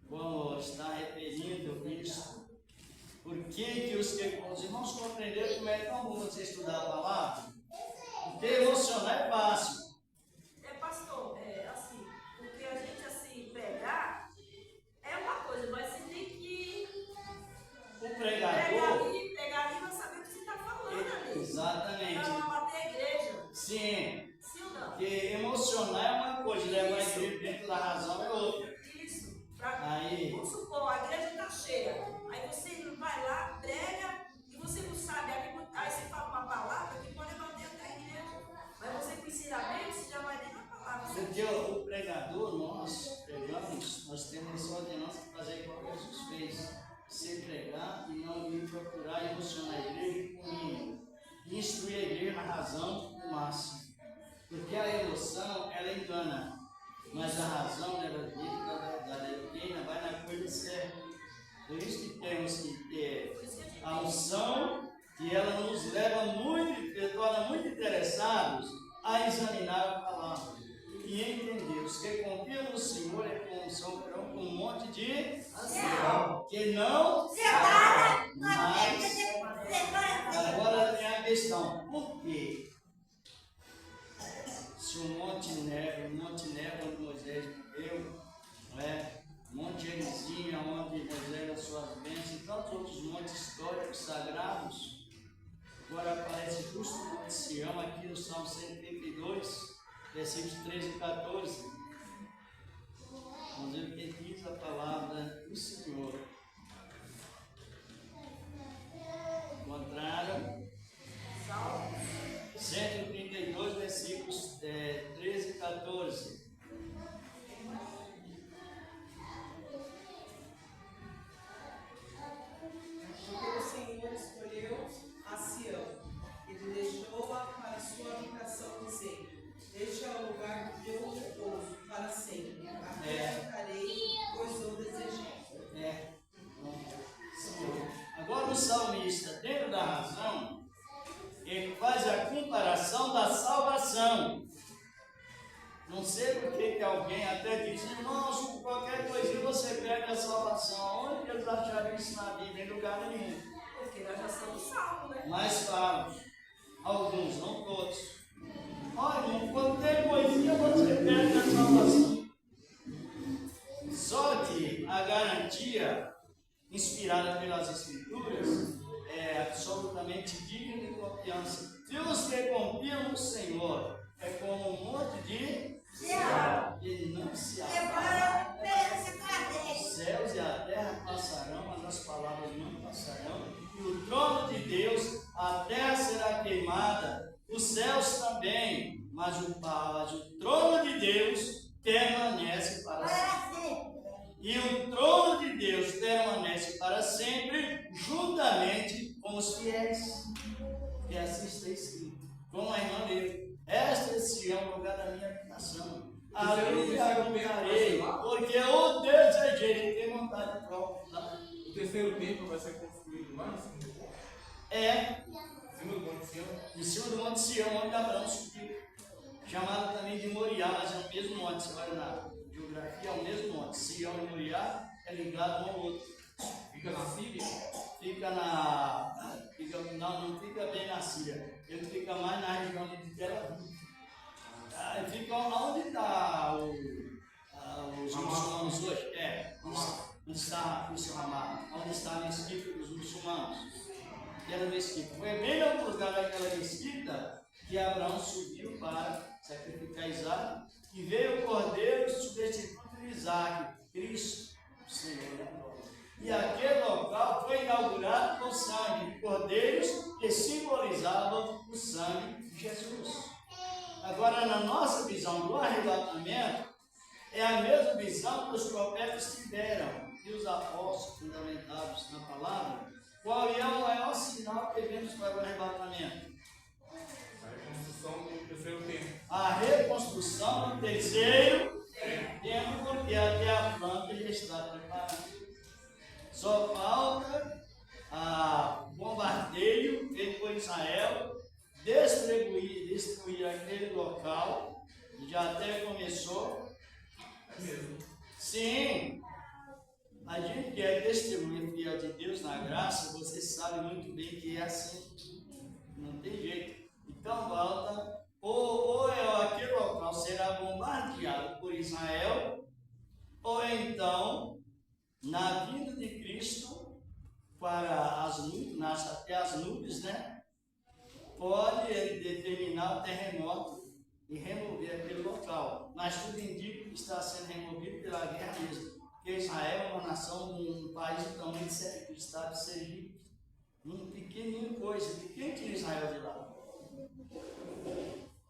vamos estar referindo isso. Por que os irmãos compreenderam como é tão bom você estudar a palavra? Porque emocionar é fácil. Pastor, assim, porque a gente assim, pregar é uma coisa, mas você tem que O pregador. pegar ali vai saber o que você está falando ali. Exatamente. Para não bater a igreja. Sim. Sim ou não? Porque emocionar é uma coisa, levar a igreja dentro da razão é outra. Isso. Aí. Vamos supor, a igreja está cheia. Aí você vai lá, prega, e você não sabe. Aí você fala uma palavra que pode bater até a igreja. Mas você com ensinamento, você já vai dentro da palavra. Porque o pregador, nós pregamos, nós temos essa ordenança de fazer igual que Jesus fez. Se pregar e não ir procurar emocionar a igreja com mínimo. E instruir a igreja na razão do máximo. Porque a emoção, ela engana. Mas a razão, ela vive da verdade. A doutrina vai na coisa certa. Por isso que temos que ter a unção, que ela nos leva muito, torna muito interessados a examinar a palavra e entender. Os que confiam no Senhor é como são com um monte de ancião, que não mas agora tem a questão, por quê? Se o Monte Nebo onde Moisés viveu, não é? Monte Gerizim, onde Moisés as suas bênçãos e tantos outros montes históricos sagrados, agora aparece justo o Monte Sião aqui no Salmo 132, versículos 13 e 14. Vamos ver o que diz a palavra do Senhor. Encontraram? Salmo 132, versículos 13 e 14. Porque o Senhor escolheu a Sião, ele deixou-a para sua habitação, dizendo: este é o lugar do meu repouso para sempre. Aqui ficarei, pois o desejei. Agora o salmista, dentro da razão, ele faz a comparação da salvação. Não sei por que alguém até diz, irmãos, qualquer coisinha você perde a salvação. Onde eles acharam isso na Bíblia? Em lugar nenhum. Porque nós já somos salvos, né? Mas salvos. Alguns, não todos. Olha, irmão, qualquer coisinha você perde a salvação. Só que a garantia inspirada pelas Escrituras é absolutamente digna de confiança. E os que confiam no Senhor é como um monte de Sião, ele não se abala. Os céus e a terra passarão, mas as palavras não passarão. E o trono de Deus, a terra será queimada, os céus também, mas o trono de Deus permanece para sempre. E o trono de Deus permanece para sempre, juntamente com os fiéis. E assim está escrito. Como a irmã leu, esta é Sião, lugar da minha habitação. Ali habitarei, porque o desejei ter vontade própria. O terceiro templo vai ser construído lá em cima do monte? Em cima do Monte Sião? Em cima do Monte Sião, onde Abraão subiu. Chamado também de Moriá, mas é o mesmo monte. Você vai na geografia, é o mesmo monte. Sião e Moriá é ligado um ao outro. Fica na Síria? Não fica bem na Síria. Ele fica mais na região de Tel Aviv. Fica onde está os muçulmanos hoje? Onde está o Ramá? Onde está a mesquita dos muçulmanos? Aquela mesquita. Foi bem no lugar daquela mesquita que Abraão subiu para sacrificar Isaac e veio o cordeiro substituto de Isaac, Cristo, o Senhor. E aquele local foi inaugurado com sangue de cordeiros que simbolizavam o sangue de Jesus. Agora, na nossa visão do arrebatamento, é a mesma visão que os profetas tiveram e os apóstolos fundamentados na palavra. Qual é o maior sinal que vemos para o arrebatamento? A reconstrução do terceiro templo. A reconstrução do terceiro templo, porque até a planta já está preparada. Só falta o bombardeio feito por Israel, destruir aquele local, já até começou. É mesmo. Sim, a gente que é testemunha fiel de Deus na graça, você sabe muito bem que é assim, não tem jeito. Então volta, ou aquele local será bombardeado por Israel, ou então, na vinda de Cristo, para as nuvens, até as nuvens, né? Pode ele determinar o terremoto e remover aquele local. Mas tudo indica que está sendo removido pela guerra mesmo. Porque Israel é uma nação de um país do tamanho do estado de Sergipe. Uma pequenininha coisa. E quem tira Israel de lá?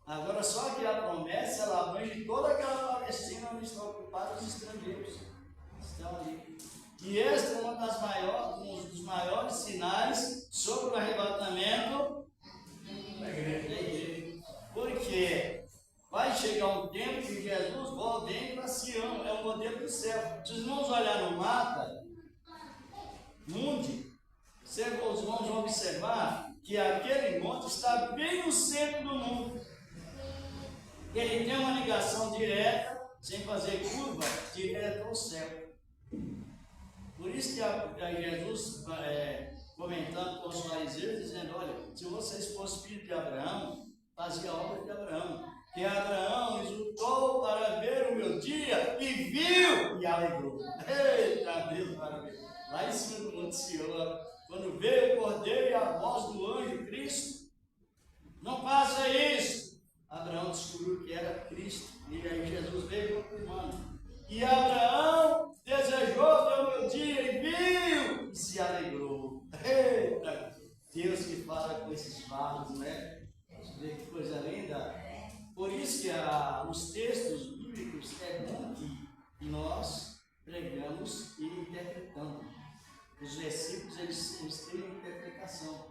Agora, só que a promessa, ela abrange toda aquela Palestina onde estão ocupados os estrangeiros. Estão ali. E esta é um dos maiores sinais sobre o arrebatamento da igreja. Porque vai chegar um tempo que Jesus vem para Sião, é o modelo do céu. Se os irmãos olharem no mapa mundi, os irmãos vão observar que aquele monte está bem no centro do mundo. Ele tem uma ligação direta, sem fazer curva, direta ao céu. Por isso que Jesus, comentando com os fariseus, dizendo: olha, se vocês fossem filhos de Abraão, fazia a obra de Abraão. Que Abraão exultou para ver o meu dia e viu e alegrou. Eita Deus, maravilha. Lá em cima do Monte Sião, quando veio o cordeiro e a voz do anjo Cristo, não faça isso. Abraão descobriu que era Cristo. E aí Jesus veio confirmando. E Abraão desejou ver o meu dia e viu e se alegrou. Eita, Deus que fala com esses barros, né? Vê que coisa linda. Por isso que os textos bíblicos é bom que nós pregamos e interpretamos. Os versículos eles têm uma interpretação.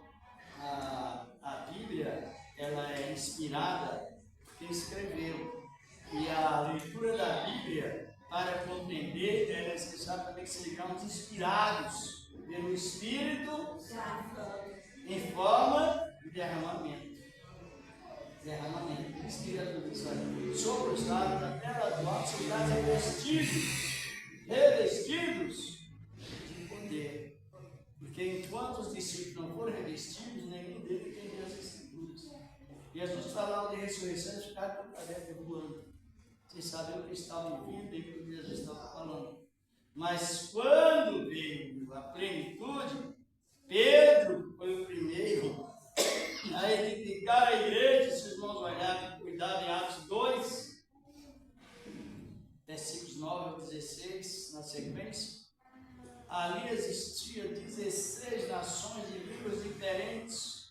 A Bíblia ela é inspirada quem escreveu. E a leitura da Bíblia, para compreender, é necessário também que sejamos inspirados pelo Espírito em forma de derramamento. Por isso que Jesus diz: sobre os lados da terra do alto serão revestidos de poder. Porque enquanto os discípulos não forem revestidos, nenhum deles tem as Escrituras. Jesus falava de ressurreição e ficar com a tarefa voando. Vocês sabem o que estava ouvindo e o que Jesus estava falando. Mas quando veio a plenitude, Pedro foi o primeiro a edificar a igreja. Se os irmãos olharem, cuidado em Atos 2, versículos 9 ao 16, na sequência. Ali existiam 16 nações de línguas diferentes.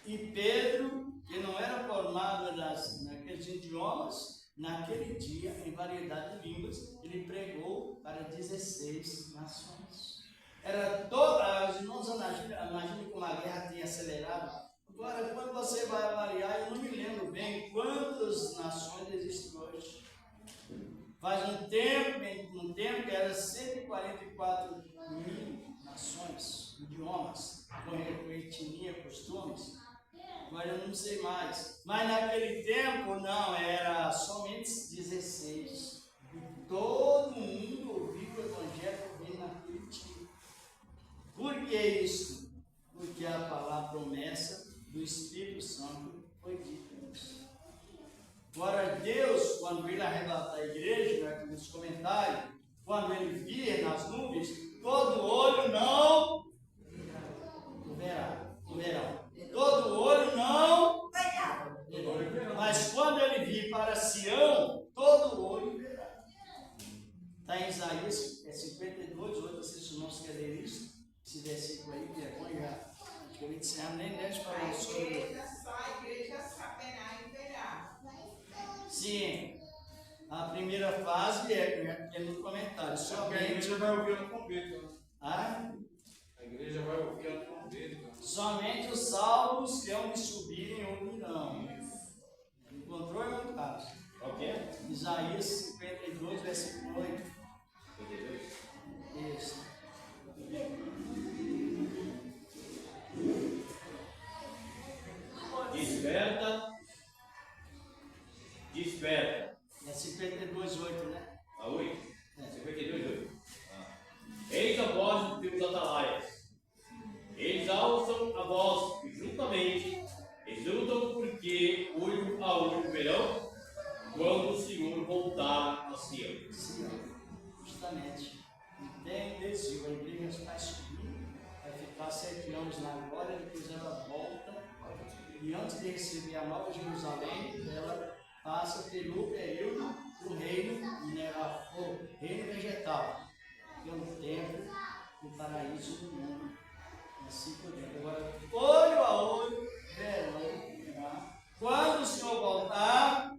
E Pedro, que não era formado naqueles idiomas, naquele dia, em variedade de línguas, ele pregou para 16 nações. Era toda, os irmãos imaginem como a guerra tinha acelerado. Agora, quando você vai avaliar, eu não me lembro bem quantas nações existem hoje. Faz um tempo que era 144 mil nações, idiomas, com etnia, costumes. Agora eu não sei mais. Mas naquele tempo, não, era somente 16. E todo mundo ouvia o evangelho vindo naquele dia. é isso? Porque a palavra promessa do Espírito Santo foi dita nisso. Agora, Deus, quando ele arrebatar a igreja, né, nos comentários, quando ele vir nas nuvens, todo olho não verá. Todo olho não verá. Mas quando ele vir para Sião, todo olho verá. Está em Isaías 52, 8, vocês não querem ler isso? Esse versículo aí, que é bom já. Acho que eu encerro, nem deve falar sobre. Só a igreja saberá e verá. Sim. A primeira fase é no comentário. Só que a igreja vai ouvir a trombeta. Ah? A igreja vai ouvir a trombeta. Somente os salvos que hão de subirem ouvirão. Encontrou em outro caso? Ok? Isaías 52, versículo 8. 52. Isso. Desperta. É 52, 8, né? A 8? 52, 8. Eis a voz dos teus atalaias. Eles alçam a voz e juntamente exultam porque olho a olho verão quando o Senhor voltar a Sião. Sim, justamente. E tem desvio. A igreja vai subir, vai ficar 7 anos na glória, depois ela volta. E antes de receber a nova Jerusalém, ela passa pelo período do reino mineral, ou reino vegetal, que é o templo do paraíso do mundo. Assim por diante. Agora, olho a olho, verão. Quando o Senhor voltar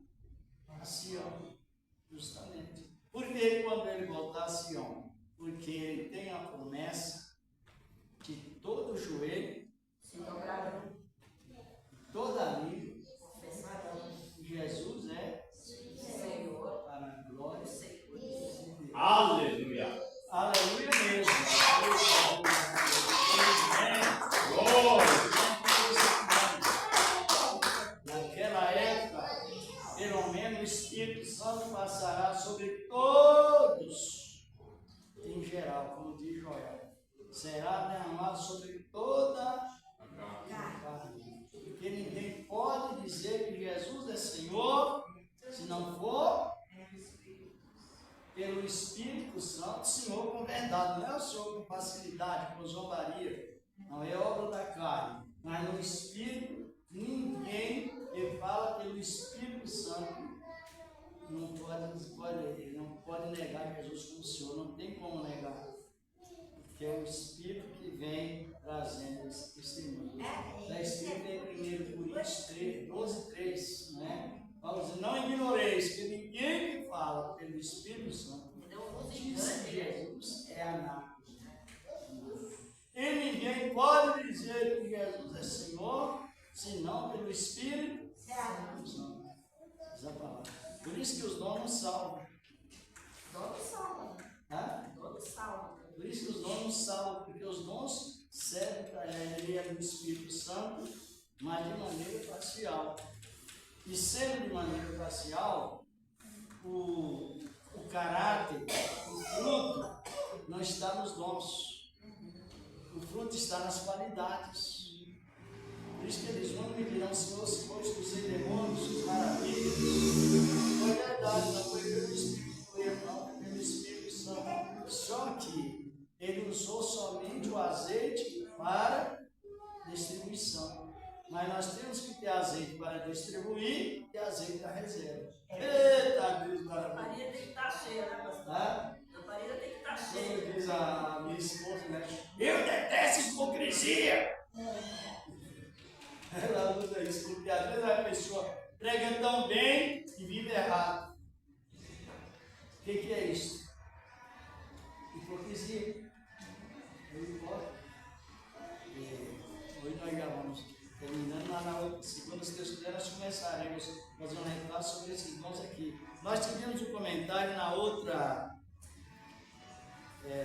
a Sião, justamente. Por que quando ele voltar a Sião? Porque ele tem a promessa que todo joelho, Se dobrarão, toda língua, confessarão. Jesus é Senhor, para a glória de Deus. Aleluia! Aleluia mesmo. Glória! Naquela época, pelo menos o Espírito Santo passará sobre todos, em geral, como diz Joel. Será derramado sobre toda a carne. Porque ninguém pode dizer que Jesus é Senhor se não for pelo Espírito Santo, Senhor com verdade. Não é o Senhor com facilidade, com zombaria. Não é obra da carne. Mas no Espírito, ninguém que fala pelo Espírito Santo não pode negar Jesus como Senhor. Não tem como negar. Porque é o Espírito que vem trazendo esse testemunho. Está escrito em 1 Coríntios 12, 3, né? Paulo diz, não ignoreis que ninguém que fala pelo Espírito Santo diz que Jesus é anátema. E ninguém pode dizer que Jesus é Senhor, senão pelo Espírito Santo. Diz a palavra. Por isso que os dons não salvam. todos salvam. Todos salvam. Por isso que os dons não salvam, porque os dons servem para ele do Espírito Santo, mas de maneira parcial. E sendo de maneira parcial, o caráter, o fruto, não está nos dons. O fruto está nas qualidades. Por isso que eles não me dirão, Senhor, se foste dos demônios, maravilhas. Foi verdade, não foi pelo Espírito, não, foi pelo Espírito Santo. Só que ele usou somente o azeite para distribuição. Mas nós temos que ter azeite para distribuir e azeite da reserva. Eita, Deus A maravilhoso. lamparina tem que estar cheia, né, pastor? Ah? A lamparina tem que estar Como cheia. diz a minha esposa, né? Eu detesto hipocrisia! Ela usa isso, porque às vezes a pessoa prega tão bem e vive errado. O que é isso? Hipocrisia. Hoje nós já vamos terminando, lá na segunda, se Deus quiser, nós começaremos a fazer um recado sobre esses dons aqui. Nós tivemos um comentário na outra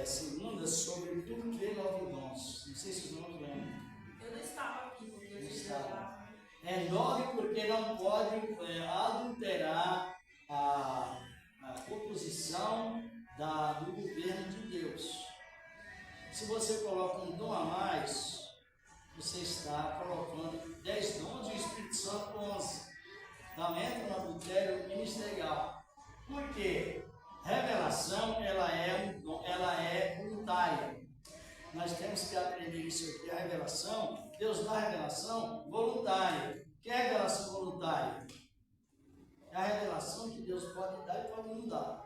segunda sobre tudo que é nove dons. Não sei se os irmãos lembram. Eu não estava aqui, porque eu Estava. É 9 porque não pode adulterar a composição do governo de Deus. se você coloca um dom a mais, você está colocando 10 dons e o Espírito Santo 11. Então entra no adultério ministerial. Por quê? Revelação, ela é voluntária. Nós temos que aprender isso aqui. A revelação, Deus dá a revelação voluntária. O que é a revelação voluntária? É a revelação que Deus pode dar e pode não dar.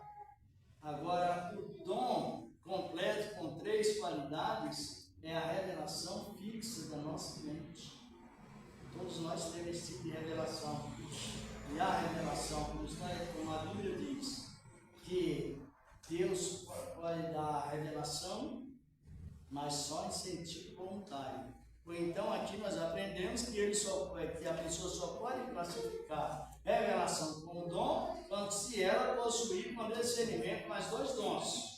Agora, o dom completo com 3 qualidades é a revelação fixa da nossa mente. Todos nós temos esse tipo de revelação. E a revelação, como a Bíblia diz, que Deus pode dar a revelação, mas só em sentido voluntário. Ou então aqui nós aprendemos que a pessoa só pode classificar revelação como dom quando se ela possuir com discernimento mais 2 dons.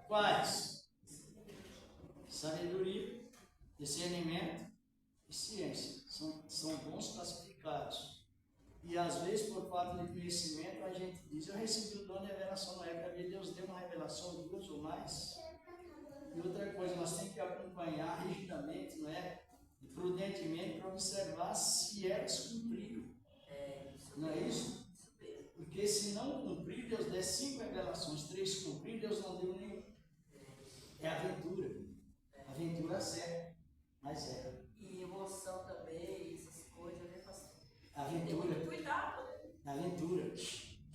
Quais? Sabedoria, discernimento e ciência. São dons classificados. E às vezes, por falta de conhecimento, a gente diz: eu recebi o dom de revelação, não é que Deus deu uma revelação de 2 ou mais. E outra coisa, nós temos que acompanhar rigidamente, não é? E prudentemente para observar se elas cumpriram. Não é isso? Porque se não cumprir, Deus der 5 revelações, 3 cumprir, Deus não deu nenhum. É aventura. Aventura certa, mas é. E emoção também, essas coisas, né, pastor? Aventura. Tem cuidado, né? Aventura.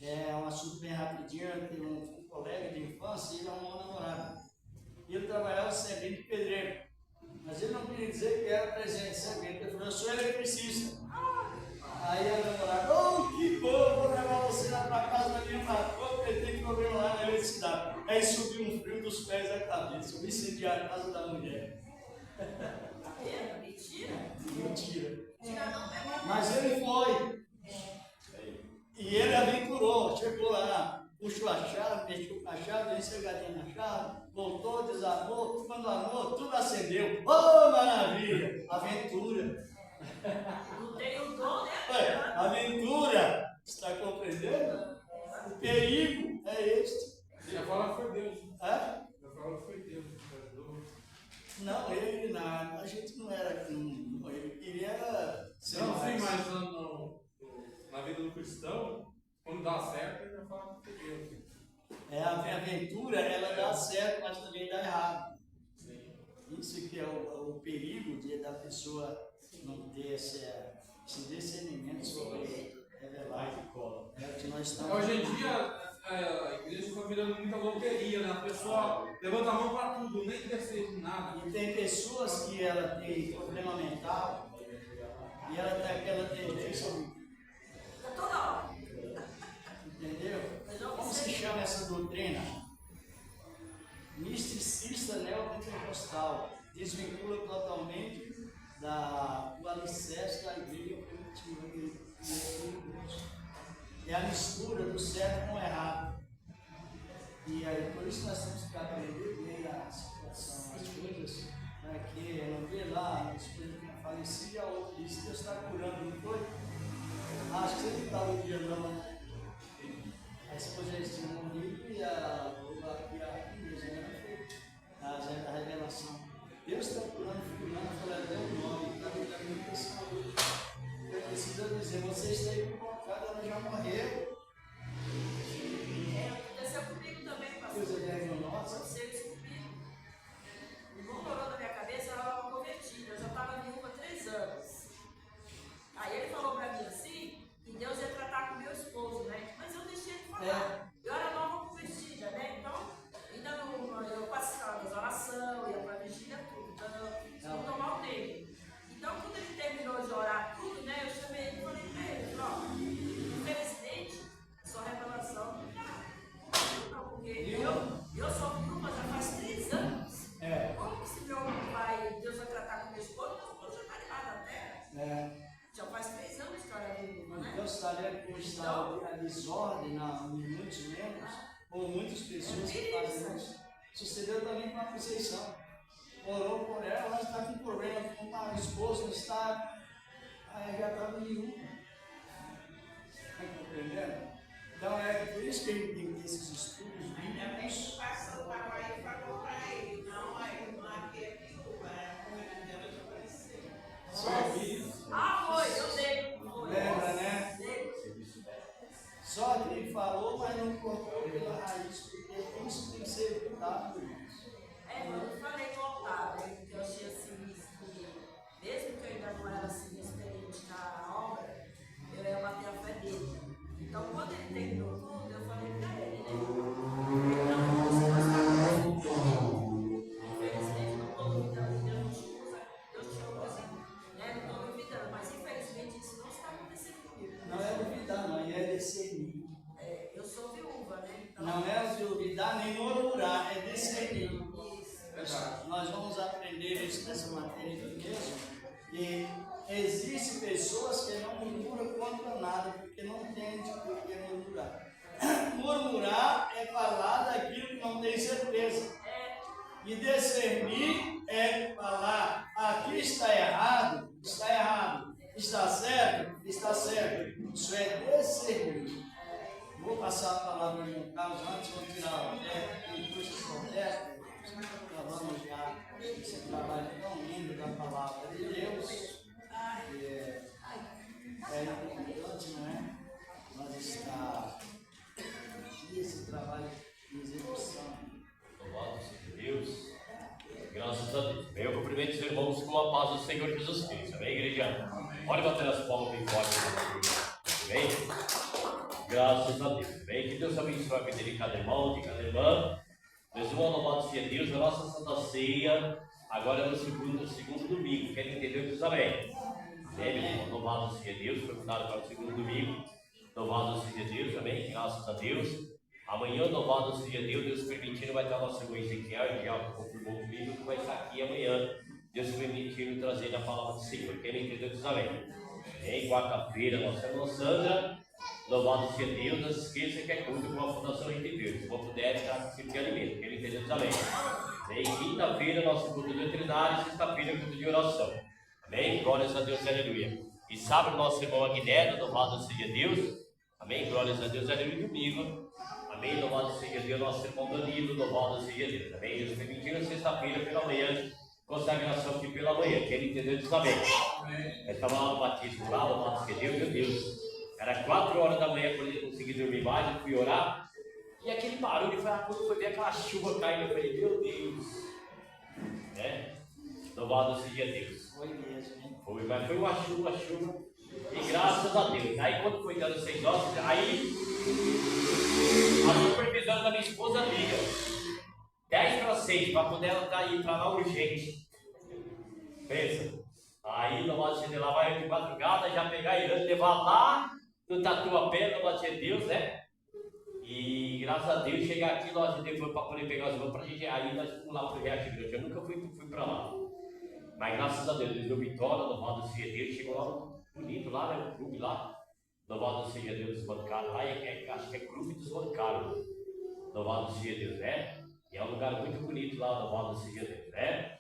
É um assunto bem rapidinho. Eu tenho um colega de infância e ele arrumou uma namorada. E ele trabalhava servente de pedreiro. Mas ele não queria dizer que era presente de servente. Ele falou: eu sou eletricista. Aí a namorada: oh, que bom, vou levar você lá para casa da minha patroa, porque ele tem problema lá na eletricidade. Aí subiu um frio dos pés à cabeça. Eu incendiar a casa da mulher. É, mentira? Mentira. Mentira não, é. Mas ele foi. E ele aventurou. Chegou lá, puxou a chave, mexeu com a chave, deu encergadinha na chave, voltou, desarmou. Quando armou, tudo acendeu. Oh, maravilha! Aventura. Não tem o dom, né? Aventura. Está compreendendo? O perigo é este. Já fala que foi Deus. É? Já fala que foi Deus que ajudou. Não, ele não. A gente não era. Ele queria ser Não, sim, mais. mas na vida do cristão, quando dá certo, ele já fala que foi Deus. É, a aventura, ela dá certo, mas também dá errado. Sim. Isso que é o perigo da pessoa não ter esse discernimento sobre revelar. É o que nós estamos. Hoje em dia, a igreja está virando muita loteria, né? A pessoa levanta a mão para tudo, nem deseja nada. E tem pessoas que ela tem problema mental e ela tem aquela tendência, Toda hora. entendeu? Como se chama essa doutrina? Misticista neopentecostal. Desvincula totalmente do alicerce da igreja primitiva. É a mistura do certo com o errado. E aí, por isso nós temos que aprender bem a situação, as coisas, para que não vê lá, as coisas que não faleciam, e a outra disse: Deus está curando, não foi? Acho que você não está o dia não. A esposa eles tinham morrido e a revelação. Deus está curando, figurando, falando, deu um nome, está me dando muita saúde. Eu preciso dizer, você está equivocado, ela já morreu. Aconteceu comigo também, pastor. Deus é diagnosa. Aconteceu isso comigo. O irmão morou na minha cabeça, ela era uma convertida. Eu já estava viúva há 3 anos. Aí ele falou para mim assim, que Deus ia tratar com meu esposo, né? Mas eu deixei ele falar. Eu era nova convertida, né? Então, ainda não, eu participava das orações, ia para a vigília, tudo. Então, eu não tomar o tempo. Então, quando ele terminou de orar tudo, né? Eu chamei ele e falei para ele: ó, infelizmente, sua revelação não dá. Não, porque eu sou viúva já faz 3 anos. Como que esse meu pai, Deus vai tratar com meu esposo? Meu esposo já está ligado na terra. Já faz 3 anos que eu era viúva, né? Então, saber como está a desordem em muitos membros, ou muitas pessoas que fazem isso. Sucedeu também com a Conceição. Orou por ela, ela está com problema com a esposa, está. Aí já está viúva. Está compreendendo? Então é por isso que a gente tem esses estudos bíblicos. Passou para lá e falou para ele: não, aí nós vamos aprender isso nessa matéria aqui mesmo. E existem pessoas que não murmuram contra nada, porque não entendem por que murmurar. Murmurar é falar daquilo que não tem certeza. E discernir é falar, aqui está errado, está errado. Está certo, está certo. Isso é discernir. Vou passar a palavra no Carlos antes, vou tirar o protesto, e puxa o protesto. Vamos já esse trabalho tão lindo da palavra de Deus. É importante, não é? Nós está esse trabalho de execução. Louvado seja Deus. Graças a Deus. Bem, eu cumprimento os irmãos com a paz do Senhor Jesus Cristo. Amém, igreja? Pode bater as palmas bem forte. Amém? Graças a Deus. Bem, que Deus abençoe a vida de cada irmão, de cada irmã. Deus, louvado seja Deus, na nossa Santa Ceia, agora no segundo domingo. Quem entendeu diz amém. Amém. Louvado seja Deus, foi mudado para o segundo domingo. Louvado seja Deus, amém. Graças a Deus. Amanhã, louvado seja Deus, Deus permitindo, vai estar nosso irmão Ezequiel, já confirmou comigo que vai estar aqui amanhã. Deus permitindo trazer a palavra do Senhor. Quem não entendeu diz amém. Em quarta-feira, nossa irmã Sandra, louvado seja Deus, não se esqueça que é culto com a Fundação Rede Deus. Se for puder, está sempre de alimento. Quem não entendeu diz amém. Em quinta-feira, nosso culto de doutrinário, sexta-feira, culto de oração. Amém? Glórias a Deus, aleluia. E sábado, nosso irmão Agnello, louvado seja Deus. Amém? Glórias a Deus, aleluia. Domingo. Amém? Louvado seja Deus, nosso irmão Danilo, louvado seja Deus. Amém? Deus permitindo, sexta-feira pela manhã, consagração aqui pela manhã. Quem entendeu diz amém. Eu estava lá no batismo, lá, louvado seja Deus, meu Deus. Era 4 horas da manhã quando eu consegui dormir mais, eu fui orar. E aquele barulho, quando foi ver aquela chuva caindo, eu falei, meu Deus. Né? Louvado seja Deus. Foi mesmo, hein? Foi, mas foi uma chuva. E graças a Deus. Aí quando foi dando 6 horas, aí a supervisão da minha esposa liga. 10 para 6, para poder ela estar aí para lá urgente. Pensa. Aí louvado seja Deus, lá vai eu de madrugada, já pegar a Irã, levar lá no Tatuapé, louvado seja Deus, né? E graças a Deus chegar aqui, nós depois para poder pegar os irmãos pra gente, aí nós fomos lá pro React Grande. Eu nunca fui para lá. Mas graças a Deus, Deus deu vitória, louvado seja Deus, chegou lá bonito lá, né? O clube lá, louvado seja Deus dos bancários, lá acho que é clube dos bancários, louvado seja Deus, né? E é um lugar muito bonito lá, louvado seja Deus, né?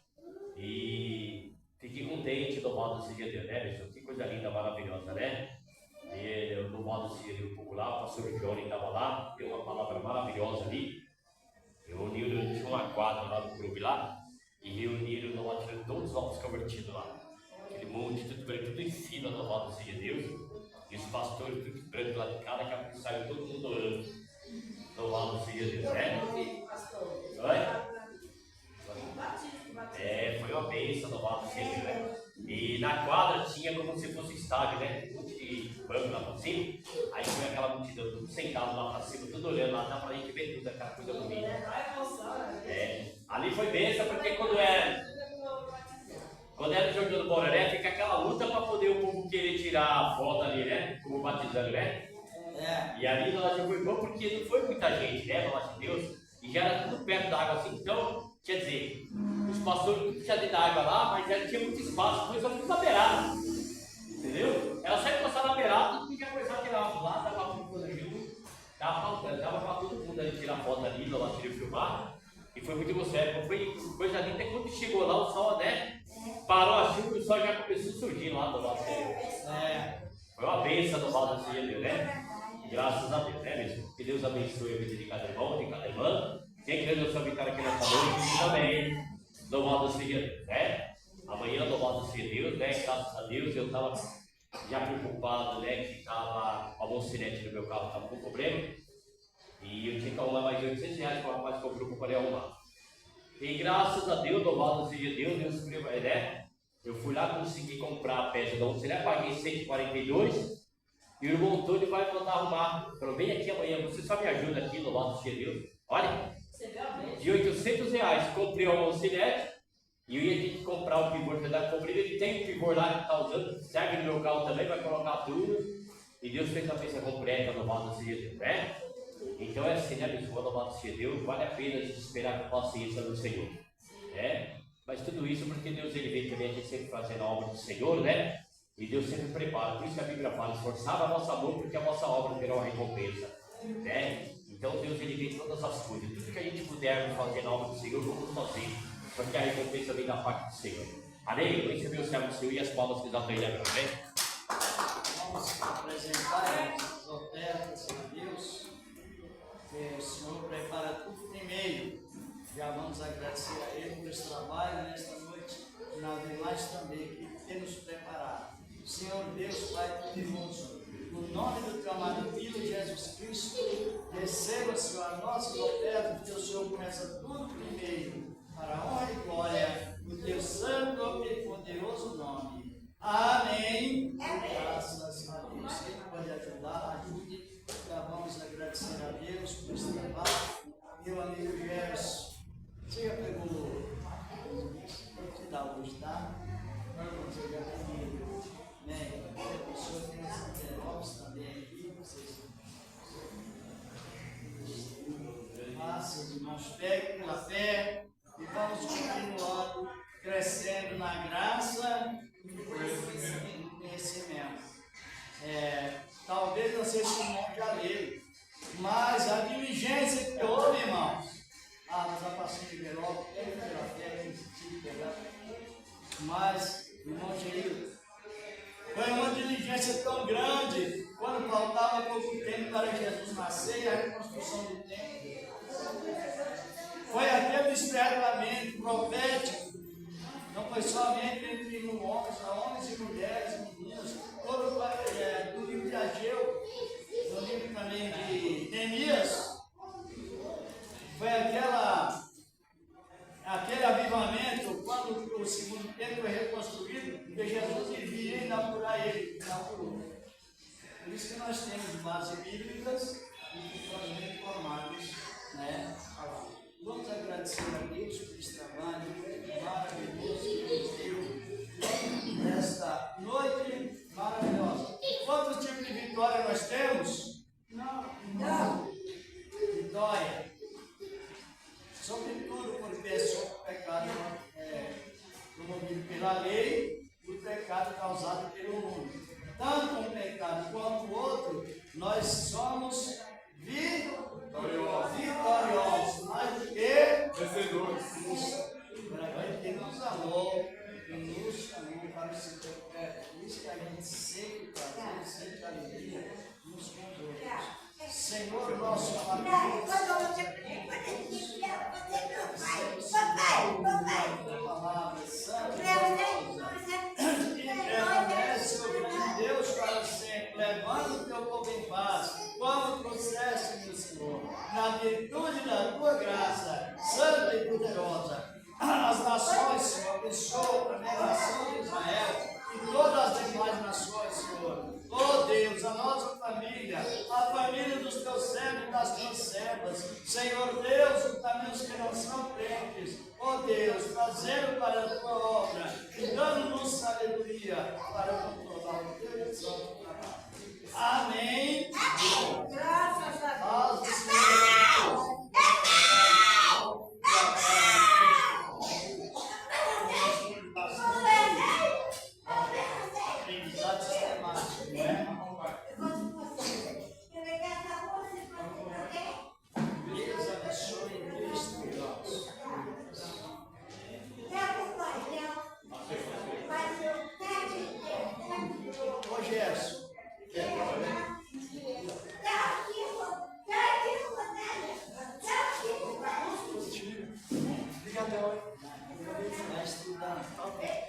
E fiquei contente, louvado seja Deus, né, pessoal? Que coisa linda, maravilhosa, né? E louvado seja Deus, um pouco lá, o pastor Johnny estava lá, deu uma palavra maravilhosa ali. Reuniram, tinha uma quadra lá no clube lá, e reuniram, louvado seja todos os novos convertidos lá. Aquele monte, tudo branco, tudo em fila, louvado seja Deus. E os pastores, tudo branco lá de cada que saiu todo mundo orando. Louvado seja Deus, né? Oi? Foi uma bênção, louvado seja Deus, né? E na quadra tinha como se fosse estádio, né? Um monte de banco lá pra cima. Aí foi aquela multidão, tudo sentado lá pra cima, tudo olhando lá, dá pra gente ver tudo, aquela coisa bonita. Ali foi bênção, porque quando era no Jordão do Bororé, fica aquela luta para poder o povo querer tirar a foto ali, né? Como batizando, né? E ali nós já foi bom porque não foi muita gente, né? Pelo amor de Deus. E já era tudo perto da água assim. Então, quer dizer, os pastores já dentro da água lá, mas já tinha muito espaço, foi só tudo na beirada. Entendeu? Ela só encostar na beirada, todo mundo ia começar a tirar lá, dava para todo mundo, dava para todo mundo ali tirar foto ali, lá tirar filmar. E foi muito gostoso, foi coisa linda. Até quando chegou lá, o sol, né? Parou a chuva e o sol já começou a surgir lá do lado dele. Foi uma bênção do lado do Deus, né? Graças a Deus, né mesmo? Que Deus abençoe a vida de cada irmão, de cada irmã. Quem quer Deus habitar aqui nessa noite, também. Louvado seja Deus, né? Amanhã, louvado seja Deus, né? Graças a Deus, eu estava já preocupado, né? Que estava a mocinete no meu carro, estava com problema. E eu tinha que arrumar mais R$800 que o rapaz comprou para poder arrumar. E graças a Deus, louvado seja Deus, Deus supriu, né? Eu fui lá, consegui comprar a peça da auxiliar, paguei 142 e o irmão Antônio vai mandar arrumar. Falou, vem aqui amanhã, você só me ajuda aqui, louvado seja Deus. Olha, de R$800 comprei uma auxiliar e eu ia ter que comprar o pivô de verdade. Comprei, ele tem um pivô lá que está usando, serve no meu carro também, vai colocar tudo. E Deus fez a peça completa, louvado seja Deus, né? Então é assim, né, pessoal, louvado seja Deus, vale a pena a gente esperar com paciência no Senhor, né? Mas tudo isso porque Deus ele vê também a gente sempre fazendo a obra do Senhor, né? E Deus sempre prepara. Por isso que a Bíblia fala, esforçava a vossa mão porque a vossa obra terá uma recompensa, né? Então Deus ele vê todas as coisas. Tudo que a gente puder fazer na obra do Senhor, vamos fazer. Porque a recompensa vem da parte do Senhor. Amém? Receber o servo do Senhor e as palmas que exaltam ele agora, amém? Vamos apresentar as ofertas a Deus, que o Senhor prepara tudo primeiro. Já vamos agradecer a Ele por esse trabalho nesta noite e nas demais também que tem nos preparado. Senhor Deus, Pai poderoso, no nome do teu amado Filho Jesus Cristo, receba, Senhor, as nossas ofertas, porque o Senhor começa tudo primeiro, para a honra e glória do teu santo e poderoso nome. Amém. Graças a Deus. Quem pode ajudar, ajude. Já vamos agradecer a Deus por esse trabalho. Meu amigo Gerson, você já pegou? Vou te dar hoje, tá? Você já pegou. Bem, o senhor tem as envelopes também aqui. Vocês façam, os irmãos, peguem pela fé e vamos continuando crescendo na graça e no conhecimento. Talvez não seja o irmão já leu, mas a diligência que houve, irmãos, nós já passamos de envelope, pela fé, que pegar. Mas, irmão Geildo, foi uma diligência tão grande quando faltava pouco tempo para Jesus nascer e a reconstrução do templo. Foi aquele despertamento profético, não foi somente entre homens e mulheres, meninas, todo do livro de Ageu, do livro também de Neemias. Foi aquele avivamento quando o segundo templo foi reconstruído, que Jesus iria inaugurar ele, inaugurou. Por isso que nós temos bases bíblicas e ficamos bem formados, né? Vamos agradecer a Deus por esse trabalho maravilhoso que nos deu nesta noite maravilhosa. Quanto tipo de vitória nós temos? Não. Vitória. Sobretudo porque o pecado promovido pela lei e o pecado causado pelo mundo. Tanto um pecado quanto o outro, nós somos vitoriosos, mais do que vencedores. Que nos amou, que nos chamou para o seu perto. Por isso que a gente sempre prazer, sempre alegria nos com os outros. Senhor nosso amado palavra santa e permanece o grande Deus para sempre, levando o teu povo em paz, como trouxeste, meu Senhor, na virtude da tua graça, santa e poderosa. As nações, Senhor, abençoa a nação de Israel e todas as demais nações, Senhor. Oh Deus, a nossa família, a família dos teus servos e das tuas servas, Senhor Deus, também os que não são crentes, oh Deus, trazendo para a tua obra e dando-nos sabedoria para controlar o teu e santo trabalho. Amém. Graças a Deus. Aprendizado sistemático, não é? Deus abençoe em Cristo, irmãos. Ô Gerson, obrigadão. Está estudando.